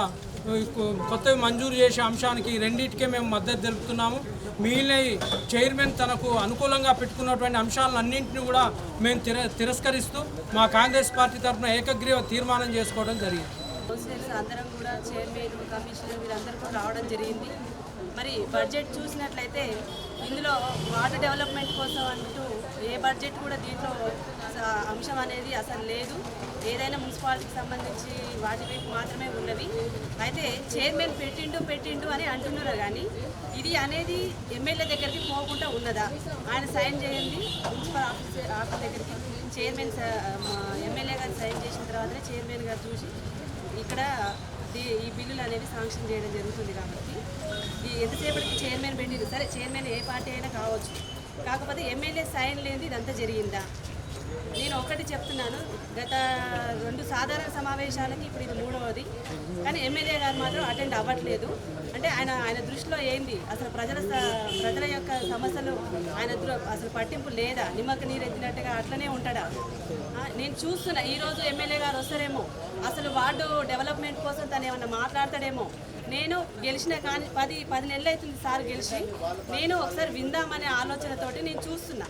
కొత్తవి మంజూరు చేసే అంశానికి రెండింటికే మేము మద్దతు తెలుపుతున్నాము. మిగిలిన చైర్మన్ తనకు అనుకూలంగా పెట్టుకున్నటువంటి అంశాలన్నింటినీ కూడా మేము తిరస్కరిస్తూ మా కాంగ్రెస్ పార్టీ తరఫున ఏకగ్రీవ తీర్మానం చేసుకోవడం జరిగింది. అందరం కూడా చైర్మన్, కమిషనర్ వీరందరూ కూడా రావడం జరిగింది. మరి బడ్జెట్ చూసినట్లయితే ఇందులో వాటర్ డెవలప్మెంట్ కోసం అంటూ ఏ బడ్జెట్ కూడా దీంట్లో అంశం అనేది అసలు లేదు. ఏదైనా మున్సిపాలిటీకి సంబంధించి వాటి వైపు మాత్రమే ఉన్నవి. అయితే చైర్మన్ పెట్టిండు అని అంటున్నారు, కానీ ఇది అనేది ఎమ్మెల్యే దగ్గరికి పోకుండా ఉన్నదా? ఆయన సైన్ చేయండి మున్సిపల్ ఆఫీస్ దగ్గరికి చైర్మన్ ఎమ్మెల్యే గారు సైన్ చేసిన తర్వాతనే చైర్మన్ గారు చూసి ఇక్కడ ఈ బిల్లులు అనేవి శాంక్షన్ చేయడం జరుగుతుంది. కాబట్టి ఎంతసేపటికి చైర్మన్ పెట్టింది, సరే చైర్మన్ ఏ పార్టీ అయినా కావచ్చు, కాకపోతే ఎమ్మెల్యే సైన్ లేనిది ఇదంతా జరిగిందా? నేను ఒకటి చెప్తున్నాను, గత 2 సాధారణ సమావేశాలకి ఇప్పుడు ఇది 3వది, కానీ ఎమ్మెల్యే గారు మాత్రం అటెండ్ అవ్వట్లేదు. అంటే ఆయన దృష్టిలో ఏంది, అసలు ప్రజల యొక్క సమస్యలు ఆయన అసలు పట్టింపు లేదా? నిమ్మక నీరు ఎత్తినట్టుగా అట్లనే ఉంటాడా? నేను చూస్తున్నా ఈరోజు ఎమ్మెల్యే గారు వస్తారేమో, అసలు వార్డు డెవలప్మెంట్ కోసం తను ఏమన్నా మాట్లాడతాడేమో. నేను గెలిచిన కానీ 10 నెలలు అవుతుంది సార్ గెలిచి, నేను ఒకసారి విందామనే ఆలోచనతోటి నేను చూస్తున్నా.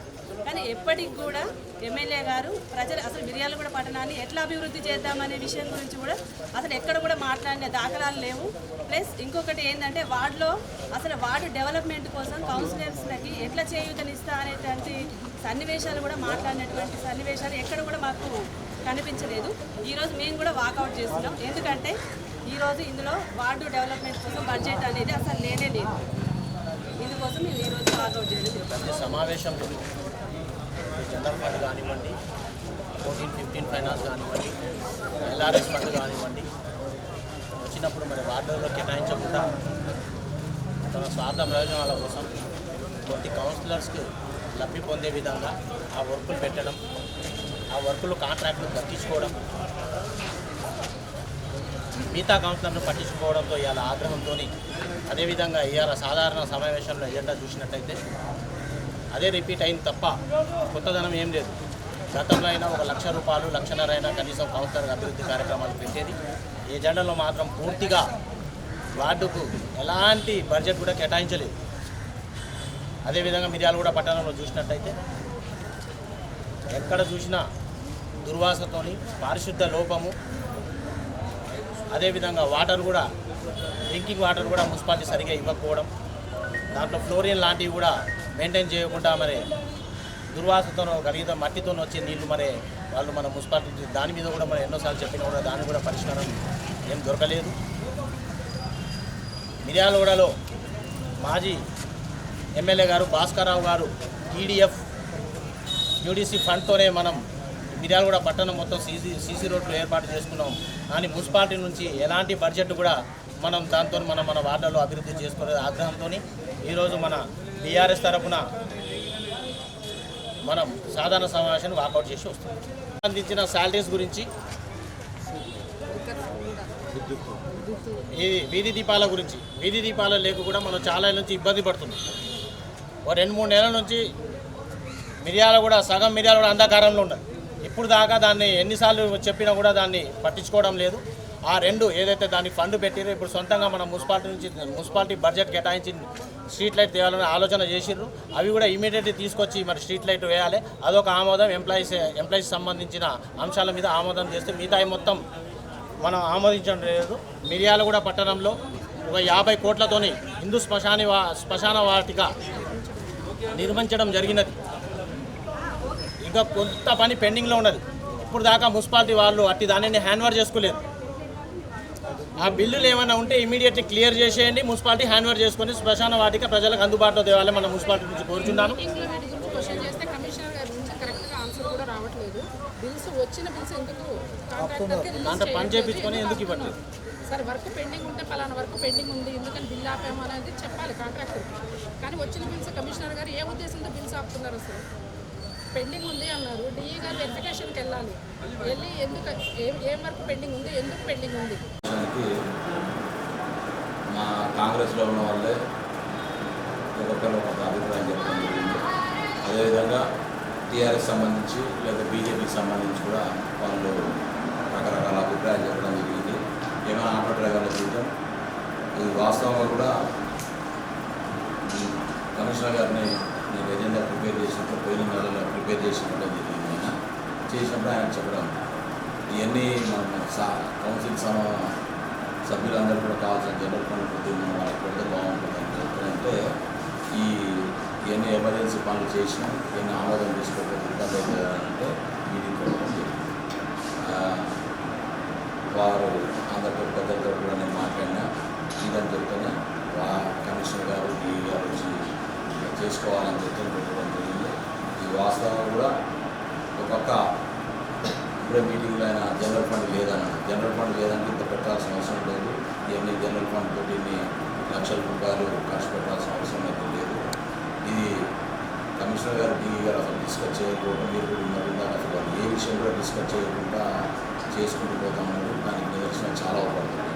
కానీ ఎప్పటికి కూడా ఎమ్మెల్యే గారు ప్రజలు అసలు మిర్యాలగూడ పట్టణాన్ని ఎట్లా అభివృద్ధి చేద్దామనే విషయం గురించి కూడా అసలు ఎక్కడ కూడా మాట్లాడిన దాఖలాలు లేవు. ప్లస్ ఇంకొకటి ఏంటంటే అసలు వార్డు డెవలప్మెంట్ కోసం కౌన్సిలర్స్లకి ఎట్లా చేయూతనిస్తా అనేటువంటి సన్నివేశాలు కూడా మాట్లాడినటువంటి సన్నివేశాలు ఎక్కడ కూడా మాకు కనిపించలేదు. ఈరోజు మేము కూడా వాకౌట్ చేస్తున్నాం. ఎందుకంటే ఈరోజు ఇందులో వార్డు డెవలప్మెంట్ కోసం బడ్జెట్ అనేది అసలు లేనే లేదు. ఇందుకోసం మేము ఈరోజు వాకౌట్ చేయడం సమావేశంలో జనరల్ ఫండ్ కానివ్వండి, 14-15 ఫైనాన్స్ కానివ్వండి, LRS ఫండ్ కానివ్వండి వచ్చినప్పుడు మరి వార్డులో కేటాయించకుండా తన స్వార్థ ప్రయోజనాల కోసం కొన్ని కౌన్సిలర్స్కి లబ్ధి పొందే విధంగా ఆ వర్కులు పెట్టడం, ఆ వర్కులు కాంట్రాక్టులు దక్కించుకోవడం, మిగతా కౌన్సిలర్ను పట్టించుకోవడంతో ఇవాళ ఆగ్రహంతో అదేవిధంగా ఇవాళ సాధారణ సమావేశంలో ఎజెండా చూసినట్టయితే అదే రిపీట్ అయింది తప్ప కొత్తదనం ఏం లేదు. గతంలో అయినా 1 లక్ష రూపాయలు, 1.5 లక్ష అయినా కనీసం కౌన్సిలర్ అభివృద్ధి కార్యక్రమాలు పెట్టేది. ఈ ఎజెండాలో మాత్రం పూర్తిగా వార్డుకు ఎలాంటి బడ్జెట్ కూడా కేటాయించలేదు. అదేవిధంగా మిర్యాలగూడ పట్టణంలో చూసినట్టయితే ఎక్కడ చూసినా దుర్వాసతోని, పారిశుద్ధ లోపము, అదేవిధంగా వాటర్ కూడా డ్రింకింగ్ వాటర్ కూడా మున్సిపాలిటీ సరిగా ఇవ్వకపోవడం, దాంట్లో ఫ్లోరిన్ లాంటివి కూడా మెయింటైన్ చేయకుండా మరి దుర్వాసతో కలిగిన మట్టితో వచ్చే నీళ్లు మరి వాళ్ళు మన మున్సిపాలిటీ దాని మీద కూడా మరి ఎన్నోసార్లు చెప్పినా కూడా దాని కూడా పరిష్కారం ఏం దొరకలేదు. మిర్యాలగూడలో మాజీ ఎమ్మెల్యే గారు భాస్కర్రావు గారు TDF UDC ఫండ్తోనే మనం మిర్యాలగూడ పట్టణం మొత్తం సీసీ రోడ్లు ఏర్పాటు చేసుకున్నాం. కానీ మున్సిపాలిటీ నుంచి ఎలాంటి బడ్జెట్ కూడా మనం దాంతో మన వార్డులో అభివృద్ధి చేసుకోలేదు. ఆగ్రహంతో ఈరోజు మన BRS తరఫున మనం సాధారణ సమావేశాన్ని వాకౌట్ చేసి వస్తున్నాం. అందించిన శాలరీస్ గురించి, ఈ వీధి దీపాల గురించి, వీధి దీపాల లేక కూడా మనం చాలా నుంచి ఇబ్బంది పడుతున్నాం. 2-3 నెలల నుంచి మిర్యాలగూడ సగం మిర్యాలగూడ అంధకారంలో ఉండదు. ఇప్పుడు దాకా దాన్ని ఎన్నిసార్లు చెప్పినా కూడా దాన్ని పట్టించుకోవడం లేదు. ఆ 2 ఏదైతే దానికి ఫండ్ పెట్టిరో ఇప్పుడు సొంతంగా మన మున్సిపాలిటీ బడ్జెట్ కేటాయించి స్ట్రీట్ లైట్ తేవాలని ఆలోచన చేసిర్రు. అవి కూడా ఇమీడియట్లీ తీసుకొచ్చి మరి స్ట్రీట్ లైట్ వేయాలి. అదొక ఆమోదం ఎంప్లాయీస్ సంబంధించిన అంశాల మీద ఆమోదం చేస్తే మిగతా మొత్తం మనం ఆమోదించడం లేదు. మిర్యాలగూడ పట్టణంలో ఒక 50 కోట్లతోని హిందూ శ్మశాన వాటిక నిర్మించడం జరిగినది. ఇంకా కొంత పని పెండింగ్లో ఉన్నది. ఇప్పుడు దాకా మున్సిపాలిటీ వాళ్ళు అట్టి దానిని హ్యాండ్ ఓవర్ చేసుకోలేదు. ఆ బిల్లులు ఏమైనా ఉంటే ఇమీడియట్లీ క్లియర్ చేసేయండి, మున్సిపాలిటీ హ్యాండ్ ఓవర్ చేసుకొని శ్మశాన వాటిక ప్రజలకు అందుబాటులో తేవాలి మన మున్సిపాలిటీ నుంచి కోరుచున్నాను. దాంట్లో పని చేయించుకొని ఎందుకు ఇవ్వట్లేదు సార్? వర్క్ పెండింగ్ ఉంటే పలానా వర్క్ పెండింగ్ ఉంది, ఎందుకని బిల్ ఆపాము అనేది చెప్పాలి కాంట్రాక్టర్కి. కానీ వచ్చిన బిల్స్ కమిషనర్ గారు ఏ ఉద్దేశంతో బిల్స్ ఆపుతున్నారు? అసలు పెండింగ్ ఉంది అన్నారు, DE గారు వెరిఫికేషన్కి వెళ్ళి ఎందుకు ఏం వర్క్ పెండింగ్ ఉంది, ఎందుకు పెండింగ్ ఉంది? మా కాంగ్రెస్లో ఉన్న వాళ్ళే ఒక్కొక్కరు ఒక అభిప్రాయం చెప్పడం జరిగింది. అదేవిధంగా టీఆర్ఎస్ సంబంధించి లేదా బీజేపీకి సంబంధించి కూడా వాళ్ళు రకరకాల అభిప్రాయాలు చెప్పడం జరిగింది. ఏమైనా ఆటో డ్రైవర్ల జీవితం ఇది వాస్తవంగా కూడా కమిషనర్ గారిని నేను ఎజెండా ప్రిపేర్ చేసినప్పుడు పోయిన నెలలో ప్రిపేర్ చేసినప్పుడు జరిగింది. ఆయన చేసినప్పుడు ఆయన చెప్పడం ఇవన్నీ మన కౌన్సిల్ సభ్యులందరూ కూడా కావాల్సిన జనరల్ ఫండ్ కొద్దిగా వాళ్ళకి పెడితే బాగుంటుంది అని చెప్పారంటే ఇవన్నీ ఎమర్జెన్సీ పనులు చేసినా ఇవన్నీ ఆమోదం తీసుకోకపోతే ఇబ్బంది అవుతుంది అంటే మీటింగ్ పెట్టడం జరిగింది. వారు అందరితో పెద్దలతో కూడా నేను మాట్లాడినా ఇదని చెప్తేనే కమిషనర్ గారు డిఈ గారు వచ్చి చేసుకోవాలని చెప్పి పెట్టడం జరిగింది. ఈ వాస్తవం కూడా ఒక పక్క ఇప్పుడే మీటింగ్లో ఆయన జనరల్ ఫండ్ లేదన్నాడు. జనరల్ ఫండ్ లేదంటే ఇంత పెట్టాల్సిన అవసరం లేదు. ఇవన్నీ జనరల్ ఫండ్ తోటి ఇన్ని లక్షల రూపాయలు ఖర్చు పెట్టాల్సిన అవసరం అయితే లేదు. ఇది కమిషనర్ గారు డిఈ గారు అసలు డిస్కస్ చేయకపోవడం మీరు కూడా ఉన్నారు. అసలు ఏ విషయం కూడా డిస్కస్ చేయకుండా చేసుకుంటూ పోతా ఉన్నారు. దానికి నిదర్శనం చాలా ఉపయోగపడుతుంది.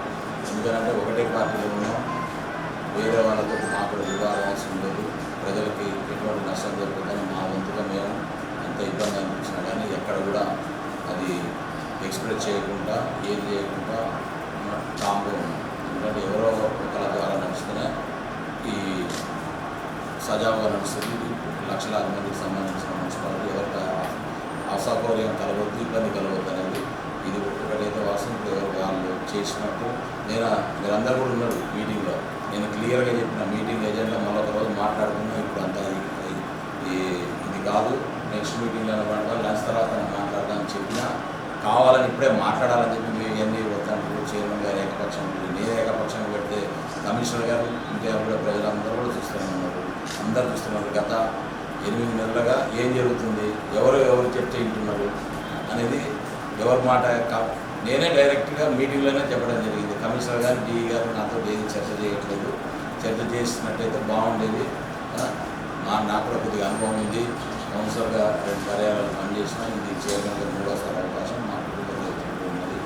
ఎందుకంటే ఒకటే పార్టీలో ఉన్నాం, వేరే వాళ్ళతో మాకు వివాదం అవసరం లేదు. ప్రజలకి ఎటువంటి నష్టం జరుగుతుందని మా వంతుగా మేము ఎంత ఇబ్బంది అనిపించినా కానీ ఎక్కడ కూడా అది ఎక్స్ప్రెస్ చేయకుండా ఏం చేయకుండా కామ్గా ఉన్నాం. ఎందుకంటే ఎవరో ఒకళ్ళ ద్వారా నడుస్తూనే ఈ సజావుగా నడుస్తుంది. లక్షలాది మందికి సంబంధించిన మున్సిపాలిటీ ఎవరికి అసౌకర్యం కలగొద్దు, ఇబ్బంది కలగొద్దు అనేది ఇది ఒకటైతే వాస్తవం. ఎవరు వాళ్ళు చేసినట్టు మీరందరూ కూడా ఉన్నారు మీటింగ్లో. నేను క్లియర్గా చెప్పిన మీటింగ్ ఎజెండా మళ్ళీ ఒక రోజు మాట్లాడుకున్నాం. ఇప్పుడు అంతా ఇది కాదు, నెక్స్ట్ మీటింగ్లో లంచ్ తర్వాత మాట్లాడదామని చెప్పినా కావాలని ఇప్పుడే మాట్లాడాలని చెప్పి మీరు ఇవన్నీ వద్దంటారు. చైర్మన్ గారు ఏకపక్షం, నేను ఏకపక్షంగా పెడితే కమిషనర్ గారు ఇంకా కూడా ప్రజలందరూ కూడా చూస్తూనే ఉన్నారు. అందరూ చూస్తున్నారు. గత 8 నెలలుగా ఏం జరుగుతుంది, ఎవరు చెప్తే వింటున్నారు అనేది ఎవరి మాట నేనే డైరెక్ట్గా మీటింగ్లోనే చెప్పడం జరిగింది. కమిషనర్ గారు డిఈ గారు నాతో ఏది చర్చ చేయట్లేదు. చర్చ చేసినట్టయితే బాగుండేది. నాకు కూడా కొద్దిగా అనుభవం ఉంది. కౌన్సిలర్గా 2 పర్యాయాలు పనిచేసిన ఇది చైర్మన్గా 3వసారి అవకాశం మా కుటుంబంలో ఉన్నది.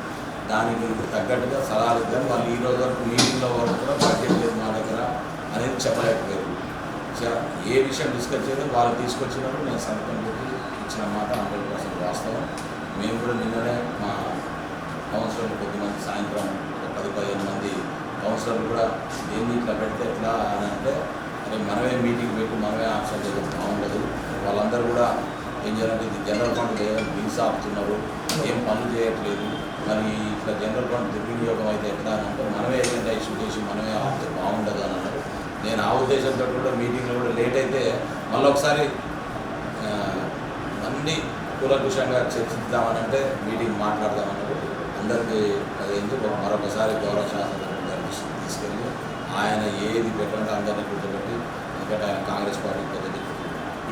దానికి తగ్గట్టుగా సలహాలు ఇద్దాం. వాళ్ళు ఈ రోజు వరకు మీటింగ్లో వరకు కూడా బడ్జెట్ లేదు మా దగ్గర అనేది చెప్పలేకపోయారు. ఏ విషయం డిస్కస్ చేయడం వాళ్ళు తీసుకొచ్చినప్పుడు నేను సంతకం పెట్టి ఇచ్చిన మాట 100% వాస్తవం. మేము కూడా నిన్ననే మా కౌన్సిలర్లు కొద్దిమంది సాయంత్రం 10-15 మంది కౌన్సిలర్లు కూడా దేన్ని ఇట్లా పెడితే ఎట్లా అని అంటే అదే మనమే మీటింగ్ పెట్టి మనమే ఆప్షన్ చేయడం బాగుండదు. వాళ్ళందరూ కూడా ఏం చేయాలంటే ఇది జనరల్ ఫండ్ లేదని బిల్స్ ఆపుతున్నారు, ఏం పనులు చేయట్లేదు, మరి ఇట్లా జనరల్ ఫండ్ దుర్వినియోగం అయితే ఎట్లా అని అంటే మనమే ఏజెండా ఇష్యూ చేసి మనమే ఆపితే బాగుండదు అని అన్నారు. నేను ఆ ఉద్దేశంతో కూడా మీటింగ్లో కూడా లేట్ అయితే మళ్ళీ ఒకసారి అన్ని కూలంకుషంగా చర్చిద్దామని అంటే మీటింగ్ మాట్లాడదామన్నారు. అందరికీ అది ఎందుకు మరొకసారి గౌరవ శాసనసభ్యులు గారి దృష్టికి తీసుకెళ్ళి ఆయన ఏది పెట్టమంటే అందరినీ కూర్చోబెట్టి, ఎందుకంటే ఆయన కాంగ్రెస్ పార్టీ పెద్ద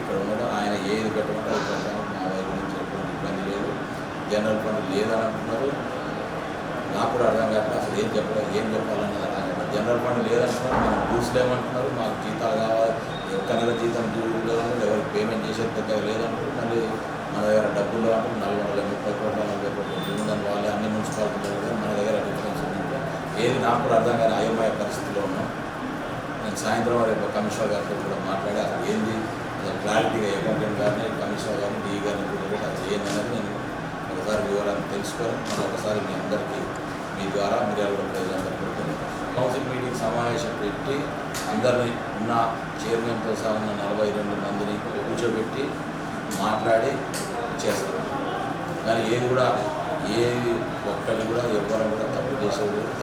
ఇక్కడ ఉండడం, ఆయన ఏది పెట్టమంటే అది పెట్టాము. మా వైపు నుంచి ఎటువంటి ఇబ్బంది లేదు. జనరల్ ఫండ్ లేదని అంటున్నారు. నాకు కూడా అర్థం కాక అసలు ఏం చెప్పాలన్నది అర్థం కాదు. జనరల్ ఫండ్ లేదంటున్నారు, మనం డ్యూస్ లేమంటున్నారు, మాకు జీతాలు కావాలి, ఒక్క నెల జీతం డ్యూ కావాలి, ఎవరికి పేమెంట్ చేసేది పెద్దగా లేదంటారు. మళ్ళీ మన దగ్గర డబ్బులు అంటే 430 కోట్ల 40 కోట్ల ఉందని వాళ్ళే అన్ని మున్సిపాలిటీలు కూడా మన దగ్గర డిఫరెన్స్ ఉందంటే ఏది నాకు కూడా అర్థం కానీ అయోమయ పరిస్థితిలో ఉన్నాం. నేను సాయంత్రం రేపు కమిషనర్ గారితో కూడా మాట్లాడి అసలు ఏంది అసలు క్లారిటీగా అకౌంటెంట్ గారిని కమిషనర్ గారిని డిఈ గారిని కూర్చోబెట్టి అసలు ఏందనేది నేను ఒకసారి వివరాన్ని తెలుసుకొని మరొకసారి మీ అందరికీ మీ ద్వారా మిర్యాలగూడ ప్రజలందరికీ కౌన్సిల్ మీటింగ్ సమావేశం పెట్టి అందరినీ ఉన్న చైర్మన్తో సహా ఉన్న 42 మందిని కూర్చోబెట్టి మాట్లాడి చేస్తారు. కానీ ఏది కూడా ఒక్కటి కూడా ఎవరు కూడా తప్పు చేసేది